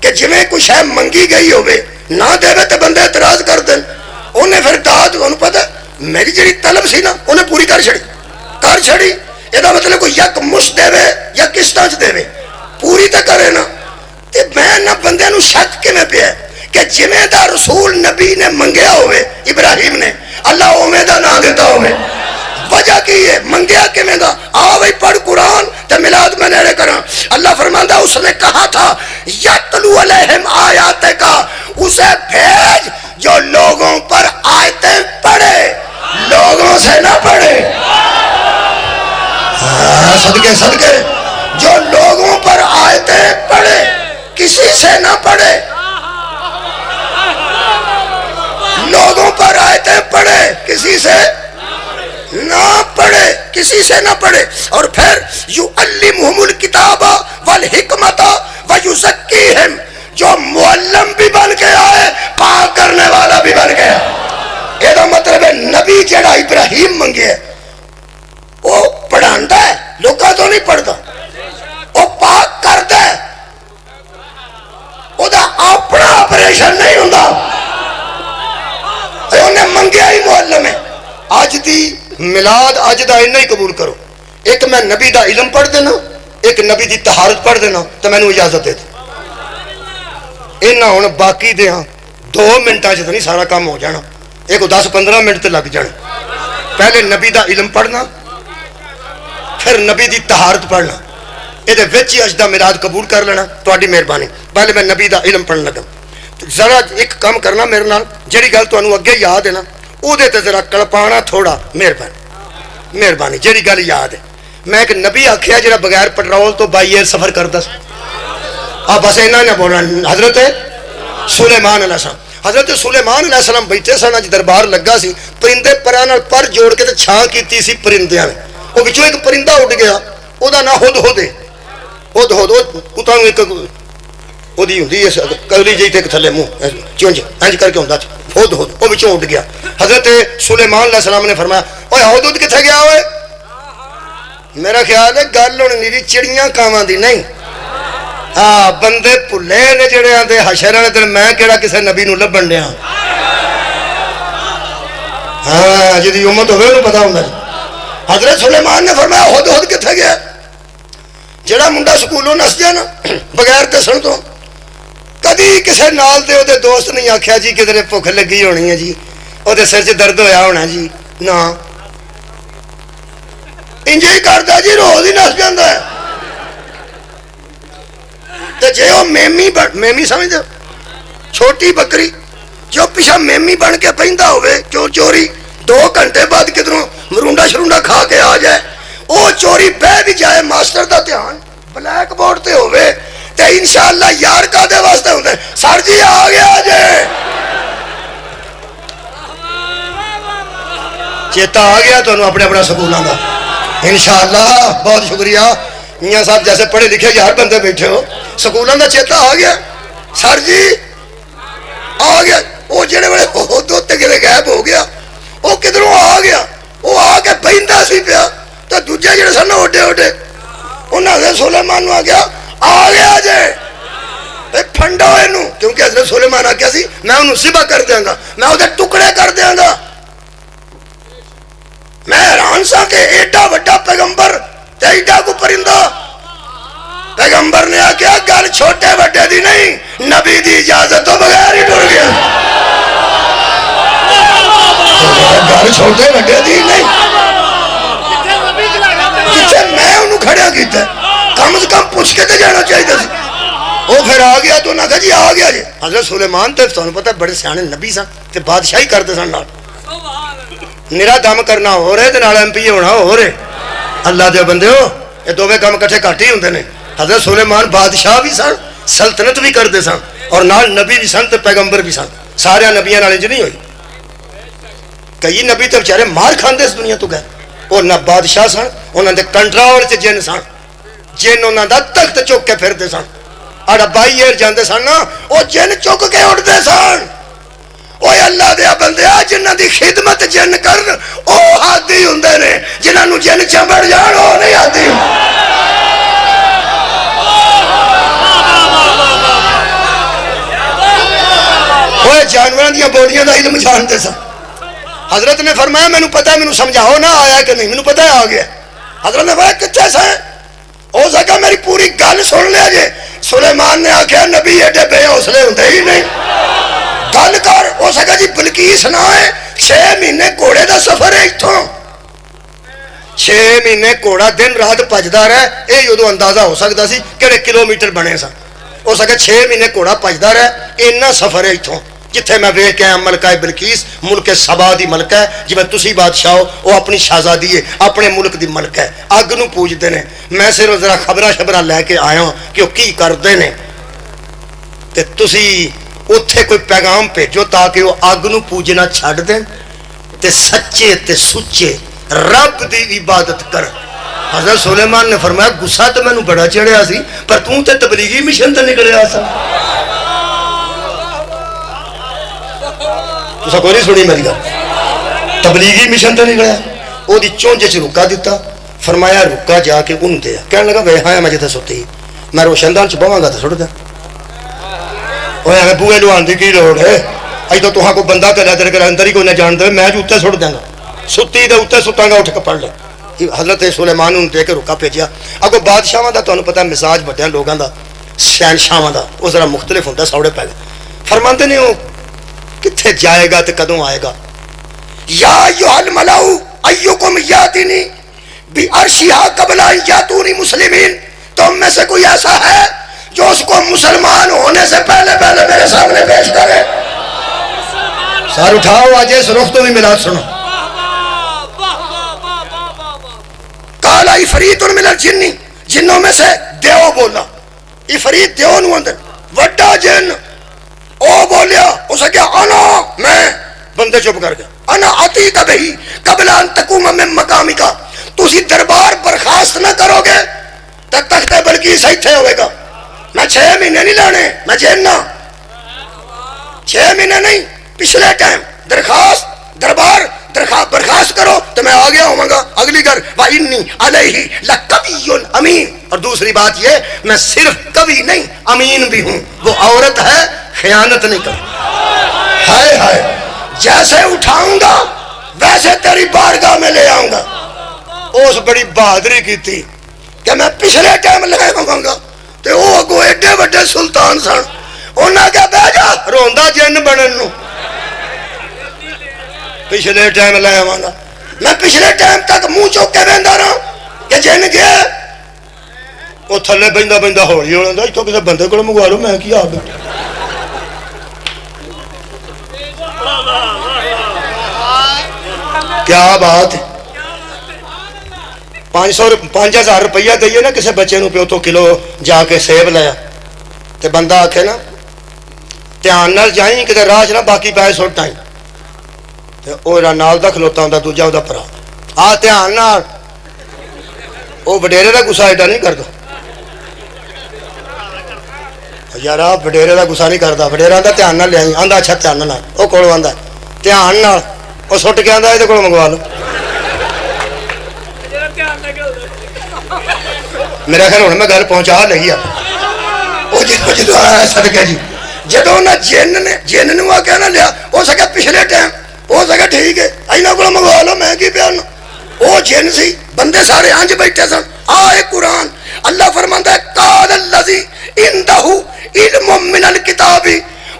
کہ جویں کچھ ہے منگی گئی ہوئے نہ دے تو بندے اعتراض کر دیں. انہیں پھر داد انہوں پتا میری جڑی طلب سی نا انہیں پوری کر چھڑی. یہ مطلب کوئی یک مشت دے یا قسطاں چ دے پوری تو کرے نا. میں نہ بندے نو شک کے میں پیا کہ جویں دا رسول نبی نے منگیا ہوئے ابراہیم نے اللہ اوویں دا نام دیتا ہوئے. وجہ کی ہے منگیا کیویں دا. آ بھائی پڑھ قرآن تے میلاد میں نیڑے کراں. اللہ فرماندا اس نے کہا تھا یتلو علیہم آیات کا, اسے بھیج جو لوگوں پر آیتیں پڑھے لوگوں سے نہ پڑھے. صدقے صدقے جو لوگوں پر آیتیں پڑھے کسی سے نہ پڑھے. لوگوں پر آیتیں پڑھے کسی سے نہ پڑھے, کسی سے نہ پڑھے. اور پھر یعلمہم الکتاب والحکمت ویزکیہم, جو معلم بھی بن کے آئے پاک کرنے والا بھی بن گیا. یہ مطلب ہے نبی جڑا ابراہیم منگے وہ پڑھاندا ہے, لوکاں تو نہیں پڑھتا. وہ پاک کرتا ہے, وہ اپنا آپریشن نہیں ہوتا. انہیں منگیا ہی معلم ہے. اج دی میلاد اج دا انہیں ہی قبول کرو. ایک میں نبی دا علم پڑھ دینا, ایک نبی دی طہارت پڑھ دینا تو میں نے اجازت دے دی. انہاں ہن باقی دے ہاں 2 منٹاں چ نہیں سارا کام ہو جانا. ایک 10-15 منٹ تے لگ جانے. پہلے نبی دا علم پڑھنا, پھر نبی دی طہارت پڑھنا. یہ وچ ہی اج دا میلاد قبول کر لینا تہاڈی مہربانی. پہلے میں نبی دا علم پڑھن لگا. ذرا ایک کام کرنا میرے نال, جہی گل تمہیں اگے یاد ہے نا وہ ذرا کلپانا تھوڑا. مہربانی جہی گل یاد ہے. میں ایک نبی آخیا جہاں بغیر پٹرول تو بائی ایئر سفر کرتا بس اینا نہ بولنا. حضرت سلیمان علیہ السلام, حضرت سلیمان علیہ السلام بیٹھے سن. اج دربار لگا سی, پرندے پراں نال پر جوڑ کے تے چھاں کیتی سی پرندیاں نے. وہ وچوں ایک پرندہ اڈ گیا, وہ نام ہدہد ہے. ہدہد وہ تمہیں ایک وہی ہوں کلی جی تے تھلے منہ چونج انج کر کے ہوں ہدہد, وہ وچوں اڈ گیا. حضرت سلیمان علیہ السلام نے فرمایا اوے ہدہد کتنے گیا ہوئے؟ میرا خیال ہے گل ہوں نیری چڑیاں کاواں دی نہیں. ہاں بندے بھلے نے جڑے آتے حشر والے دن میں کہڑا کسی نبی نو لبن دیا. ہاں جی امت ہوئے انہوں پتا ہوں. حضرت سلیمان نے فرمایا ہدہد کتنے گیا؟ جڑا منڈا سکولوں نس جائے نا بغیر دسن تو, کدی کسی نال دے وہ دوست نہیں آخیا جی کدھر بھوک لگی ہونی ہے جی, وہ سر چ درد ہویا ہونا جی, نہ انج ہی کرتا جی, روز ہی نس جاتا ہے. جی وہ میمی سمجھ چھوٹی بکری جو پیچھا میمی بن کے پہنتا ہوئے چوری 2 گھنٹے بعد کدھروں مرونڈا شرونڈا کھا کے آ جائے, وہ چوری بہ بھی جائے, ماسٹر دا دھیان بلیک بورڈ تے ہوئے تے انشاءاللہ یار کا دے واسطے ہوندے سر جی آ گیا جے چیتا آ گیا تو اپنے اپنا سکولوں کا انشاءاللہ. بہت شکریہ میاں صاحب, جیسے پڑھے لکھے ہر بندے بیٹھے ہو. سکولوں کا چیتا آ گیا سر جی آ گیا وہ جہے ویلے دھوتے کتنے غائب ہو گیا وہ کدھروں آ گیا وہ آ کے بہتا سی پیا تو دوجے جڑے سن اوڈے اوڈے انہوں نے سلیمان آ گیا جے پھنڈو یہ کیونکہ حضرت سلیمان آ گیا سی میں انہوں ذبح کر دیاں گا میں وہ ٹکڑے کر دیاں گا میں حیران سا کہ ایڈا وڈا پیغمبر تے ایڈا کو پرندہ پیغمبر نے آکھیا گل چھوٹے وڈے دی نہیں نبی دی اجازت تو بغیر ہی ٹر گیا گل چھوٹے وڈے دی نہیں جتھے میں انہوں کھڑیا کیتا کم از کم پوچھ کے تے جانا چاہیے سی وہ پھر آ گیا تو انہاں کہا جی آ گیا جی حضرت سلیمان تے تانوں پتہ بڑے سیانے نبی سن تے بادشاہی کرتے سن نال نرا دم کرنا ہو رہے تے نال ایم پی ہونا ہو رہے اللہ دے بندے ہو یہ دوویں کام کٹھے گھٹ ہی ہوندے نے حضرت سلیمان بادشاہ بھی سن سلطنت بھی کرتے سن اور نال نبی بھی سن تے پیغمبر بھی سن سارے نبیاں نال انج نہیں ہوئی کئی نبی تے بیچارے مار کھاندے اس دنیا تو گئے اور نہ بادشاہ سن انہاں دے کنٹرول چ جن سن جن انہاں دا تخت چک کے پھردے سن اور بائی ایر جاندے سن نا او جن چک کے اٹھدے سن اوے اللہ دے بندے جنہاں دی خدمت جن کرن او ہادی ہوندے نے جنہاں نو جن چمبڑ جان او نہیں ہادی اوے جانوراں دی بولیاں دا علم جانتے سن حضرت نے فرمایا مینوں پتہ ہے مینوں سمجھاؤ نہ آیا کہ نہیں مینوں پتہ ہے آ گیا حضرت نے فرمایا کتنے سے ہو سکا میری پوری گل سن لیا جے سلیمان نے آکھیا نبی ایڈے بے حوصلے ہوندے ہی نہیں گل کر ہو سکا جی بلقیس نہ ہے 6 مہینے گھوڑے دا سفر ہے اتھوں 6 مہینے گھوڑا دن رات بھجدا رہے اے ادو اندازہ ہو سکتا سی کہڑے کلومیٹر بنے سن ہو سکے 6 مہینے گھوڑا بھجدا رہے اتنا سفر ہے اتھوں جتھے میں ویکھ کے ملکہ بلقیس ملک سبا دی ملک ہے جویں تسی بادشاہ ہو وہ اپنی شہزادی ہے اپنے ملک دی ملک ہے اگ نو پوجدے نے میں صرف ذرا خبراں لے کے آیا ہوں کہ وہ کی کردے نے تے تسی اتھے کوئی پیغام بھیجو تاکہ وہ اگ نو پوجنا چھڈ دیں تے سچے تے سچے رب دی عبادت کر حضرت سلیمان نے فرمایا غصہ تو مینوں بڑا چڑھیا سی پر توں تے تبلیغی مشن تے نکلیا سا تسا کوئی نہیں سنی میری گل تبلیغی مشن تے نکلیا وہ دی چونجے چ رکا دیتا فرمایا رکا جا کے انہوں دیا کہنے لگا وے ہاں میں جتھے ستی میں روشن دان چ بواں گا تے سٹ دیں وہ ہمیں بوئے لوان دی کی لوڑ ہے اج تو تہاں کو بندہ کرا تیرے کر اندر ہی کوئی نہ جان دے میں جو اتنے سٹ دیں گا ستی دے اتنے سٹاں گا اٹھ کے پڑھ لے حضرت سلیمان انہوں دے کے رکا بھیجیا اگو بادشاہاں دا تانوں پتہ مزاج بڑیاں لوگاں دا شہنشاہاں دا وہ ذرا مختلف ہوندا سوڑے پہلے فرماندے نے وہ کتھے جائے گا تے کدوں آئے گا یا ایھا الملأ ایکم یاتنی بعرشھا قبل ان یاتونی مسلمین تم میں سے کوئی ایسا ہے جو اس کو مسلمان ہونے سے پہلے میرے سامنے پیش کرے سر اٹھاؤ آج اس رخ تو بھی ملاد سنو قال عفریت من الجن جنوں میں سے دیو بولا عفریت دیو نو اندر وڈا جن او بولیا اسے کیا انا میں بندے چپ کر گیا انا عتیق بہی قبل ان تقوم من مقامک تسی دربار برخاست نہ کرو گے تک تخت بلقیس ایتھے ہوئے گا میں 6 مہینے نہیں لانے میں جینا 6 مہینے نہیں پچھلے ٹائم درخواست دربار برخاست کرو تو میں آگیا ہوں گا اگلی گر وَإِنِّي عَلَيْهِ لَقَوِيٌّ امین اور دوسری بات یہ میں صرف کبھی نہیں امین بھی ہوں وہ عورت ہے خیانت نہیں کروں ہائے ہائے جیسے اٹھاؤں گا ویسے تیری بارگاہ میں لے آؤں گا اس بڑی بہادری کی تھی کہ میں پچھلے ٹائم لے آؤں گا تے وہ اگو ایڈے وڈے سلطان سن انہاں کیا بہ جا روندا جن بنن نو پچھلے ٹائم لے آواں گا میں پچھلے ٹائم تک منہ چوک کے ویندا رہا کہ جن گیا وہ تھلے بیندا بیندا ہولی ہوندا ایتھوں کسے بندے کول منگوا لو میں کی آ گیا کیا بات ہے 5,000 روپیہ دئیے نا کسی بچے نو پیو تو کلو جا کے سیب لیا تے بندہ آکھے نا دھیان نال جائیں کتے راہ چ نہ باقی پیسے سٹ آئیں تے او نال دا کھلوتا ہوندا دوجا او دا پرا آ دھیان نال او وڈیرے دا غصہ ایڈا نہیں کردا یار آ وڈیرے کا گسا نہیں کرتا, وڈیرا آتا دھیان نہ لیا, آتا اچھا دھیان نہ, وہ کولوں آتا دھیان نال, وہ سٹ کے آتا یہ کو منگوا لو. میرا خیال ہوں میں گل پہنچا لگی. وہ جدو آیا صدقے جی, جدو انہیں جن نے آ کے نہ لیا, ہو سکے پچھلے ٹائم, ہو سکے ٹھیک ہے یہاں کو منگوا لو, میں کی پیا. وہ جن سی, بندے سارے آنج بیٹھے سن. آئے قرآن, اللہ فرماتا ہے قال الذی عندہ علم من الکتاب,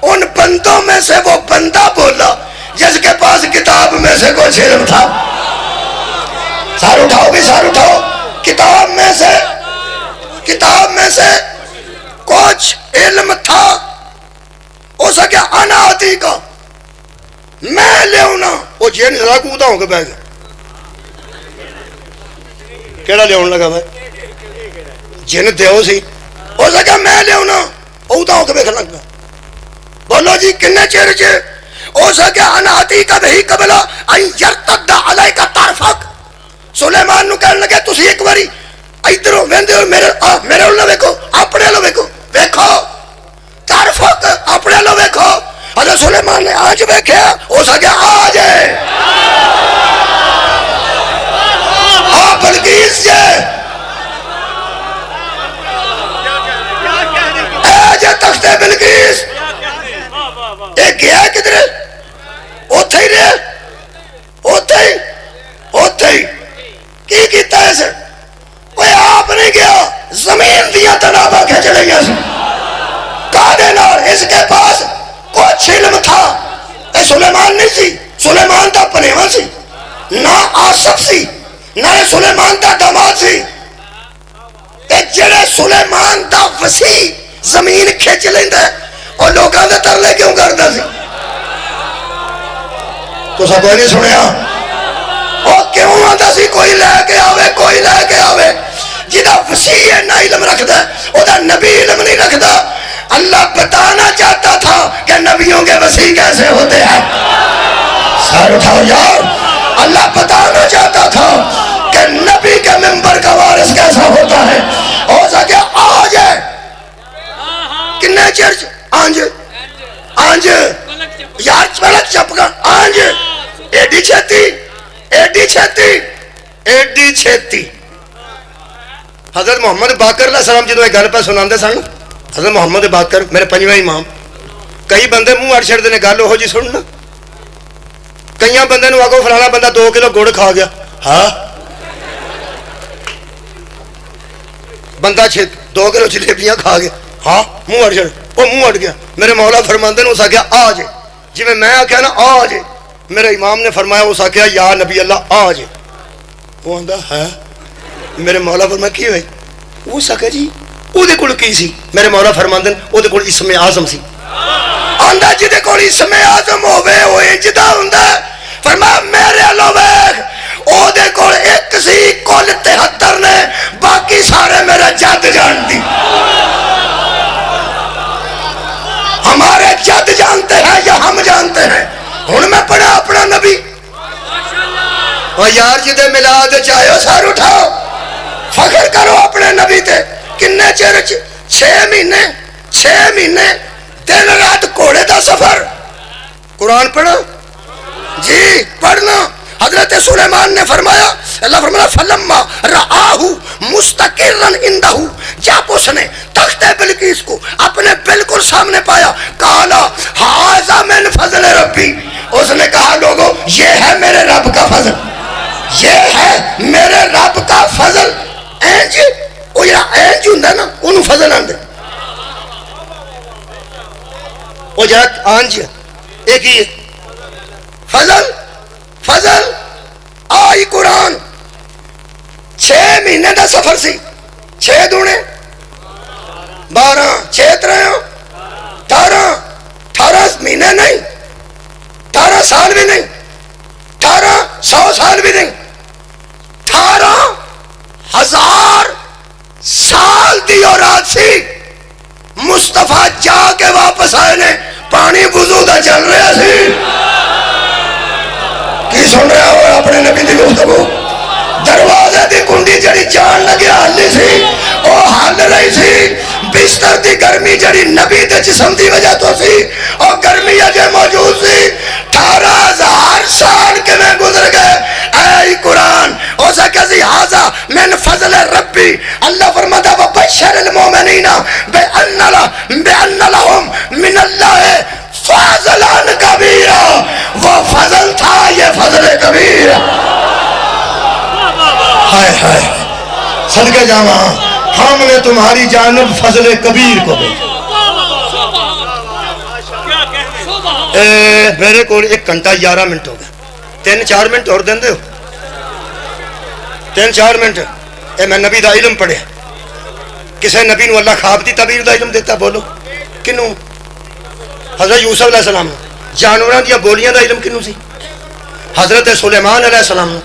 ان بندوں میں سے وہ بندہ بولا جس کے پاس کتاب میں سے کچھ علم تھا. سار اٹھاؤ بھی, سار اٹھاؤ. کتاب میں سے کچھ علم تھا. ہو سکیا انا آتی کا, میں لے آنا. وہ جن ذرا کودا ہو کے بہ گیا. کیڑا لیا لگا میں جن دیو سی, ہو سکیا میں لیا اودا ہو کے بیٹھنے لگ پیا. بولو جی کنے چیر چ ہو سکیا انا آتی کا بہی قبل ان یرتد علیک طرفک. سلیمان نو کہنے لگے تسی ایک باری ادھروں ویندے ہو میرے ول ویکھو, اپنے ول ویکھو, ویکھو طرفک اپنے ول ویکھو. حضرت سلیمان نے آج ویکھیا, ہو سکیا آ جائے آ بلقیس جے اے جے تختے بلقیس. اے گیا کدھر, اوتھے ہی رہے, اوتھے ہی کی کیتا ایسے. وہ آپ نہیں گیا, زمین دیا تنابہ کے چلے گیا سی. کادے نال اس کے پاس کچھ علم تھا. اے سلیمان نہیں سی, سلیمان دا پنیوہ سی, نہ آصف سی, نہ سلیمان دا داماد سی. اے جڑے سلیمان دا وسیع زمین کھچ لیندے, اور لوگاں دے ترلے کیوں کردا سی؟ تو سب کوئی نہیں سنیا. وہ کیوں آتا سی کوئی لے کے آوے, کوئی لے کے آوے. جدا وسیع نہ علم رکھتا ہے, وہ دا نبی علم نہیں رکھتا. اللہ بتانا چاہتا تھا کہ نبیوں کے وسیع کیسے ہوتے ہیں. سر اٹھاؤ یار, اللہ بتانا چاہتا تھا کہ نبی کے منبر کا وارث کیسا ہوتا ہے. ہو سکے آ جائے کنے چرچ آنج آنج یار پلک چپکا آنج ایڈی چھتی ایڈی چھتی ایڈی چھتی. حضرت محمد باقر علیہ السلام جدو ایک گل پہ سناندے سن, حضرت محمد باقر میرے پنجویں امام, کئی بندے منہ اڑ چھڑتے ہیں گل وہ جی سننا. کئی بندے نو آگو فلانا بندہ 2 کلو گڑ کھا گیا, ہاں بندہ 2 کلو جلیبیاں کھا گیا, ہاں منہ اڑ چھڑ, وہ منہ اڑ گیا. میرے مولا فرماندے نے اس آخیا آ جائے, جی میں آخیا نا آ جائے. میرے امام نے فرمایا اس آخیا یا نبی اللہ آ جائے. وہ آندا ہے, میرے مولا فرمایا کی ہوئے, وہ سکے جی وہ دے کول کی سی. میرے مولا فرماندے نے وہ دے کول اسم اعظم سی. آندا جی دے کول اسم اعظم ہوے وہ انجدا ہوندا. فرمایا میرے لو ویکھ, او دے کول ایک سی کل 73 نے, باقی سارے میرا جد جانتی. ہمارے جد جانتے ہیں یا ہم جانتے ہیں. ہن میں پڑھا اپنا نبی, اور یار جدے میلاد چاہو سر اٹھاؤ, فخر کرو اپنے نبی تے. کنے چیر 6 مہینے دن رات گھوڑے دا سفر. قرآن پڑھو جی, پڑھنا. حضرت سلیمان نے فرمایا, اللہ فرمایا فلما رآہ مستقرا عنده, جب اس نے تخت بلقیس کو اپنے بالکل سامنے پایا, کالا ھذا من فضل ربی, اس نے کہا لوگوں یہ ہے میرے رب کا فضل, یہ ہے میرے رب کا فضل. اینج وہ جڑا اینج ہوندا نا اونوں فضل آندے, وہ جڑا آنج ایک ہی فضل. فضل آئی قرآن. 6 مہینے دا سفر سی, 6 دونے 12, 6 تریوں 18 مہینے نہیں, 18 سال بھی نہیں, 1800 سال بھی نہیں, 18,000 سال دی اوراد سی. مصطفیٰ جا کے واپس آئے نے, پانی وضو دا چل رہا سی. کی سن رہا ہو اپنے نبی دی گفتگو. دروازے دی کنڈی جڑی جان لگیا ہلی سی, وہ ہل رہی سی. بستر دی گرمی جڑی نبی دے جسم دی وجہ تو سی اور گرمی اجے موجود سی 18,000 سال کے میں گزر گئے اے قرآن ہو سکے سی حاضا من فضل ربی اللہ فرماتا وبشر المومنین بأن لهم من اللہ فضلان کبیرہ وہ فضل تھا یہ فضل کبیر ہائے ہائے صدقے جاواں ہم نے تمہاری جانب فضل کبیر کو بھیجا میرے کو 1 گھنٹہ 11 منٹ ہو گئے 3-4 منٹ اور دیں دے ہو 3-4 منٹ میں نبی دا علم پڑھے کسے نبی نو اللہ خواب دی تعبیر دا علم دیتا بولو کنوں حضرت یوسف علیہ السلام جانوراں دیا بولیاں دا علم کنوں سی حضرت سلیمان علیہ السلام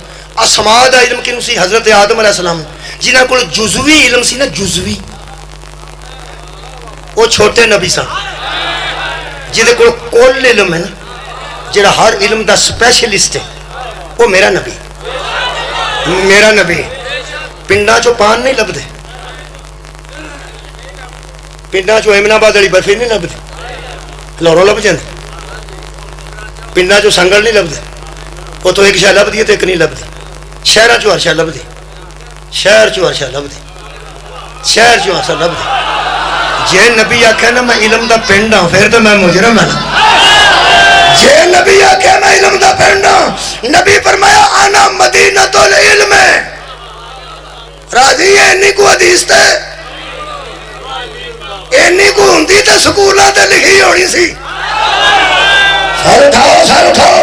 اسماء دا علم کنوں سی حضرت آدم علیہ السلام جنہاں کو جزوی علم سی نا جزوی وہ چھوٹے نبی سن جہدے کو کل علم ہے نا جہاں ہر علم دا سپیشلسٹ ہے وہ میرا نبی پنڈا چو پان نہیں لبدے پنڈا چو امن آباد والی برفی نہیں لبدی لاہوروں لب جاندے پنڈا چو سنگل نہیں لبدے وہ تو ایک شے لبدی ہے تو ایک نہیں لبدی شہراں چو ہر شے لبدی شہر چو ہر شے لبدی شہر چو ہر شے لبدی جے نبی آکھے نا میں علم دا پنڈ ہوں پھر تو میں مجرم ہوں جے نبی آکھے میں علم دا پنڈ ہوں نبی فرمایا انا مدینۃ العلم راضی ہے انہی کو حدیث تے انہی کو ہندی تے سکولہ تے لکھی ہونی سی سر اٹھاؤ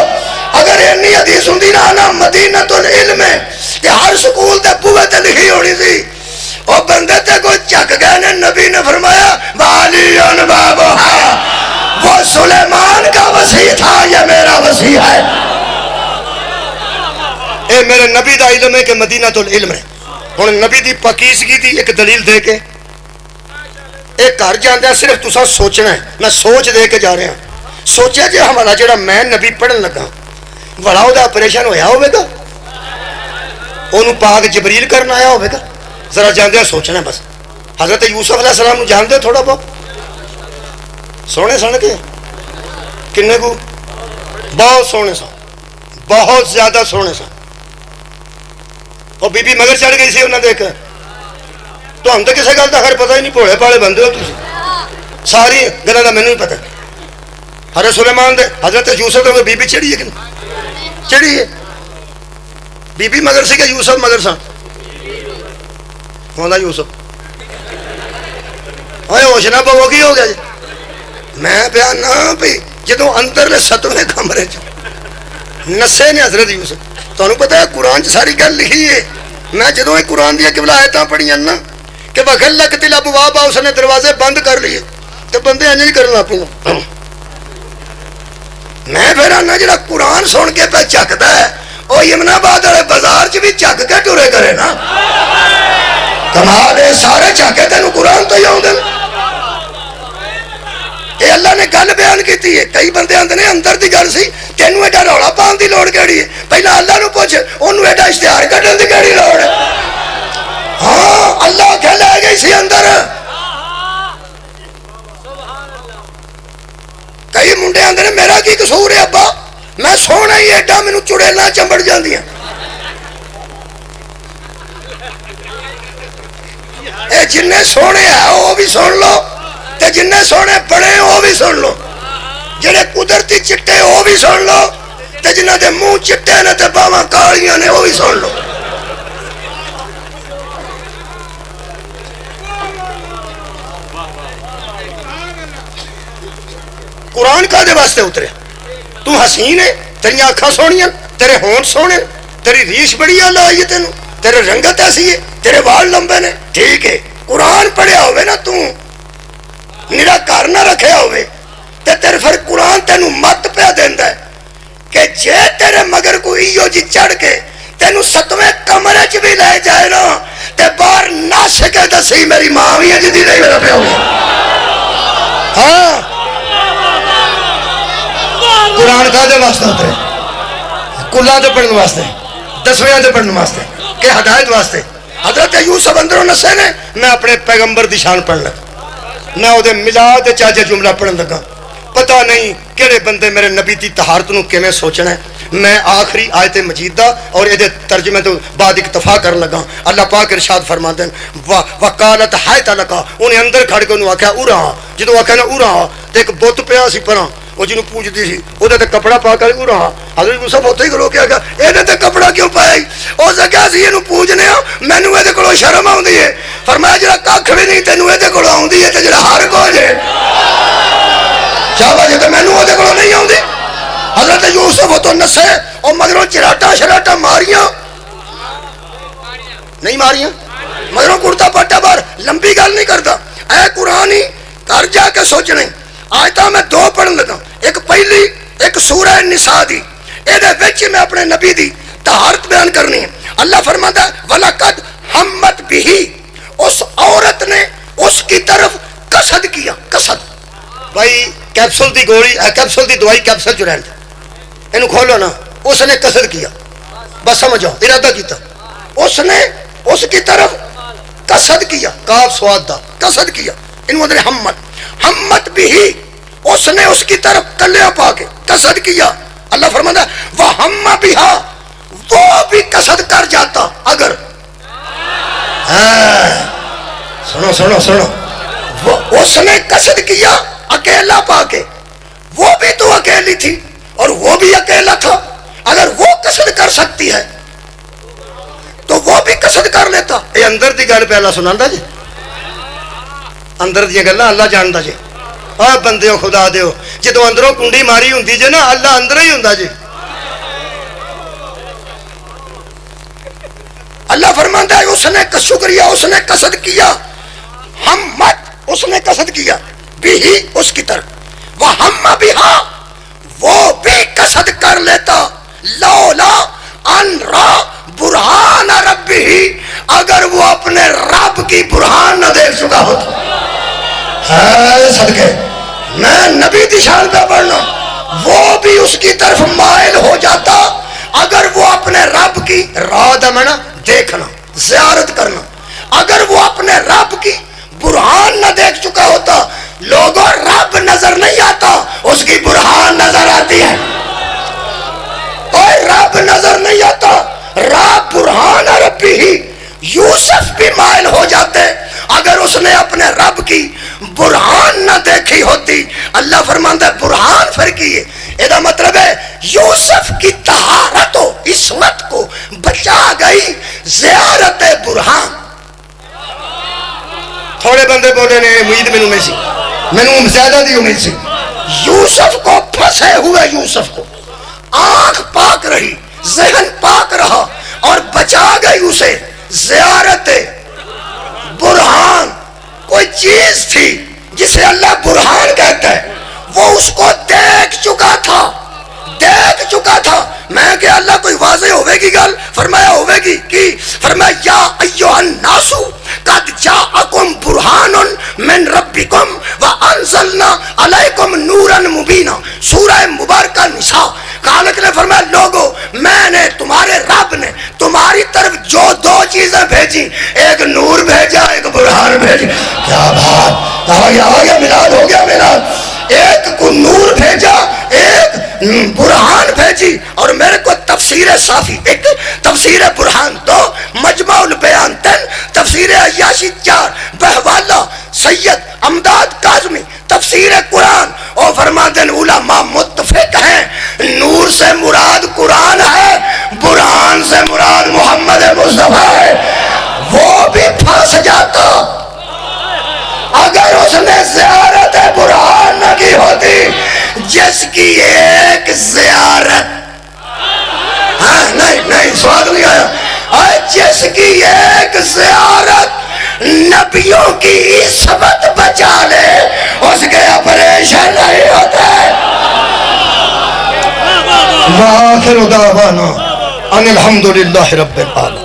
اگر انہی حدیث ہندی نا انا مدینۃ العلم تے ہر سکول تے بوے تے لکھی ہونی سی وہ بندے تے کوئی چک گئے نے نبی نے فرمایا والیون بابوہا وہ سلیمان کا وسیع تھا یہ میرا وسیع ہے اے میرے نبی دا علم ہے کہ مدینۃ العلم ہے ہن نبی دی پاکیزگی دی ایک دلیل دے کے ایک گھر جاندے صرف تساں سوچنا ہے میں سوچ دے کے جا رہا ہوں سوچے جے ہمارا جڑا میں نبی پڑھن لگا بڑا او دا آپریشن ہویا ہوئے گا اونوں پاک جبریل کرنا آیا ہوئے گا ذرا جاندے سوچنا بس حضرت یوسف علیہ السلام جاندے تھوڑا بہت سونے سن کے کنے کو بہت سونے سن بہت زیادہ سونے سن اور بی بی مگر چڑھ گئی سی انہیں دیکھ تو ہم تو کسی گل کا خیر پتہ ہی نہیں بھولے پالے بندے ہو تسی ساری گلاں دا مینوں ہی پتہ حضرت سلیمان دے حضرت یوسف دے بی بی چڑھی ہے کہ چڑھی ہے بی بی مگر سی کہ یوسف مگر سن ہونا یوسف ہوش نہ پو کی ہو گیا جی میں پیا نہ پی جدو اندر لے 7ویں کمرے نسے نے حضرت یوسف تمہیں پتا ہے قرآن چ ساری گل لکھی ہے میں جدو یہ قرآن دیا قبلہ آیتاں پڑھیاں نا کہ وَغَلَّقَتِ الْأَبْوَابَ اس نے دروازے بند کر لیے تو بندے انج ہی کرنا پیا میں پھر آنا جڑا قرآن سن کے پہ چکتا ہے وہ یمن آباد والے بازار چ بھی چک کے ٹرے کرے نا کمال ہے سارے چاکے تینوں قرآن تو ہی آؤں دن اے اللہ نے گل بیان کیتی ہے کئی بندے آندے نے اندر دی گل سی تینوں ایڈا رولا پان دی لوڑ کیڑی ہے پہلا اللہ نو پوچھ اونوں ایڈا اشتہار کڈن دی کیڑی لوڑ ہے ہاں اللہ کہ لے گئی سی اندر کئی منڈے آندے نے میرا کی قصور ہے ابا میں سونا ہی ایڈا مینوں چڑیلاں چمبڑ جاندیاں اے جننے سونے ہیں وہ بھی سن لو تے جننے سونے بڑے وہ بھی سن لو جڑے قدرتی چٹے وہ بھی سن لو تے جنہ دے منہ چٹے نے تے باواں کالیاں نے وہ بھی سن لو قرآن کا دے واسطے اترے تو حسین ہے تیری آنکھاں سونیاں تیرے ہونٹ سونے تیری ریش بڑی اللہ آئی ہے تینوں تیرے رنگت ایسی ہے تیرے وال لمبے نے ٹھیک ہے قرآن پڑھیا ہوئے نا تو میرا گھر نہ رکھے ہوئے تے تیرے پھر قرآن تینوں مت پہ دیندا ہے کہ جے تیرے مگر کوئی ایو جی چڑھ کے تینوں 7ویں کمرے چ بھی لے جائے نا تے باہر نہ سکے دسی میری ماں بھی ہے جدی نہیں میرا پہ ہوئی ہاں قرآن کا دے واسطے اترے کلا دے پڑھنے واسطے 10ویں دے پڑھنے واسطے کہ ہدایت واسطے حضرت یوسف اندروں نسے نے میں اپنے پیغمبر دی شان پڑھ لگا میں وہ ملاد چاجے جملہ پڑھن لگا پتہ نہیں کہڑے بندے میرے نبی دی طہارت نو کیویں سوچنا ہے. میں آخری آیت مجیدہ اور یہ ترجمے تو بعد اکتفا کرن لگا. اللہ پاک ارشاد فرماتے ہیں وکالت حیت لکا, انہیں اندر کھڑ کے انہوں آکھیا اورا, جدو آکھیا نا اورا تے ایک بت پیا سی پراں وہ جنوں پوجدی سی وہ تے کپڑا پا کر اورا. حضرت موسیٰ اوتھے ہی کھلو کے آکھیا اے تے کپڑا کیوں پایا؟ او سکیا سی اینو پوجنے ہاں مینوں اے کولوں شرم آوندی ہے. فرمایا جڑا ککھ وی نہیں تینوں اے کولوں آوندی ہے تے جڑا ہر کچھ ہے شاباش تے مینوں اودے کولوں نہیں آوندی. حضرت یوسف تو نسے اور مگروں چراٹا شراٹا ماریاں نہیں ماریاں مگروں کرتا پٹا بار لمبی گل نہیں کرتا. اے قرآن ہی کر جا کے سوچنے. آج تا میں دو پڑھن لگا, ایک پہلی ایک سورہ نساء دی, اے وچ میں اپنے نبی دی طہارت بیان کرنی ہے. اللہ فرماتا ہے وَلَقَدْ ہمت بِهِ, اس عورت نے اس کی طرف قصد کیا. قصد بھائی کیپسول دی گولی کیپسول دی دوائی کیپسول جو رہتا اینو کھولو نا, اس نے قصد کیا, بس سمجھو ارادہ کیتا, اس نے اس کی طرف قصد کیا, کاف سواد دا قصد کیا. انہوں ادھر ہمت بھی, اس نے اس کی طرف کلیا پا کے قصد کیا. اللہ فرماتا ہے وَهَمَّ بِهَا, وہ بھی قصد کر جاتا اگر سنو سنو سنو, اس نے قصد کیا اکیلا پا کے, وہ بھی تو اکیلی تھی اور وہ بھی اکیلا تھا. اگر وہ قصد کر سکتی ہے تو وہ بھی قصد کر لیتا. یہ اندر دی گل پہلا سناندا جی, اندر دی گلاں اللہ جاندا جی. آ بندیو خدا دیو, جدو اندروں کنڈی ماری ہوندی جے نا اللہ اندر ہی ہوندا جی. اللہ فرماندا ہے اس نے شکریہ, اس نے قصد کیا, ہمت اس نے قصد کیا بھی اس کی طرف, وَهَمَّ بِهَا, وہ بھی قصد کر لیتا, لولا ان را برہان ربہ, اگر وہ اپنے رب کی برہان نہ دیکھ چکا ہوتا. صدقے میں نبی دی شان پہ پڑھنا, وہ بھی اس کی طرف مائل ہو جاتا اگر وہ اپنے رب کی راہ منا دیکھنا زیارت کرنا, اگر وہ اپنے رب کی برہان نہ دیکھ چکا ہوتا. لوگوں رب نظر نہیں آتا, اس کی برہان نظر آتی ہے. کوئی رب نظر نہیں آتا, رب برہان ربی ہی. یوسف بھی مائل ہو جاتے اگر اس نے اپنے رب کی برہان نہ دیکھی ہوتی. اللہ فرماندا ہے برہان پھر کی ہے, یہ مطلب ہے یوسف کی طہارت و عصمت کو بچا گئی زیارت برہان. تھوڑے بندے بولے نے امید مینوں سی, مینوں زیادہ دی امید سی. یوسف کو پھنسے ہوئے یوسف کو آنکھ پاک رہی, ذہن پاک رہا اور بچا گئی اسے زیارت برہان. کوئی چیز تھی جسے اللہ برہان کہتا ہے, وہ اس کو دیکھ چکا تھا, دیکھ چکا تھا. میں کہ اللہ کوئی واضح ہوئے گی گل, فرمایا ہوئے گی کی, فرمایا یا ایھا الناس قد جاءکم برہان من ربکم وانزلنا علیکم نورا مبینا. سورہ مبارکہ نساء. خالق نے فرمایا لوگو میں نے تمہارے رب نے تمہاری طرف جو دو چیزیں بھیجی, ایک نور بھیجا ایک برہان بھیجا. کیا بات, آ گیا میلاد, ہو گیا میلاد. ایک کو نور بھیجا, ایک برہان بھیجی. اور میرے کو تفسیر صافی ایک, تفسیر برہان دو, مجمع البیان تین, تفسیر عیاشی 4, بہوالا سید امداد کاظمی تفسیر قرآن. اور فرماتے ہیں علماء متفق ہیں نور سے مراد قرآن ہے, برہان سے مراد محمد مصطفیٰ ہے. وہ بھی پھنس جاتا اگر اس نے زیارت برہان نہ کی ہوتی, جس کی ایک زیارت, ہاں نہیں سوال نہیں آیا, جس کی ایک زیارت نبیوں کی عصمت بچا لے, اس کے آپریشن نہیں ہوتا ہے. وآخر دعوانا ان الحمدللہ رب العالمین.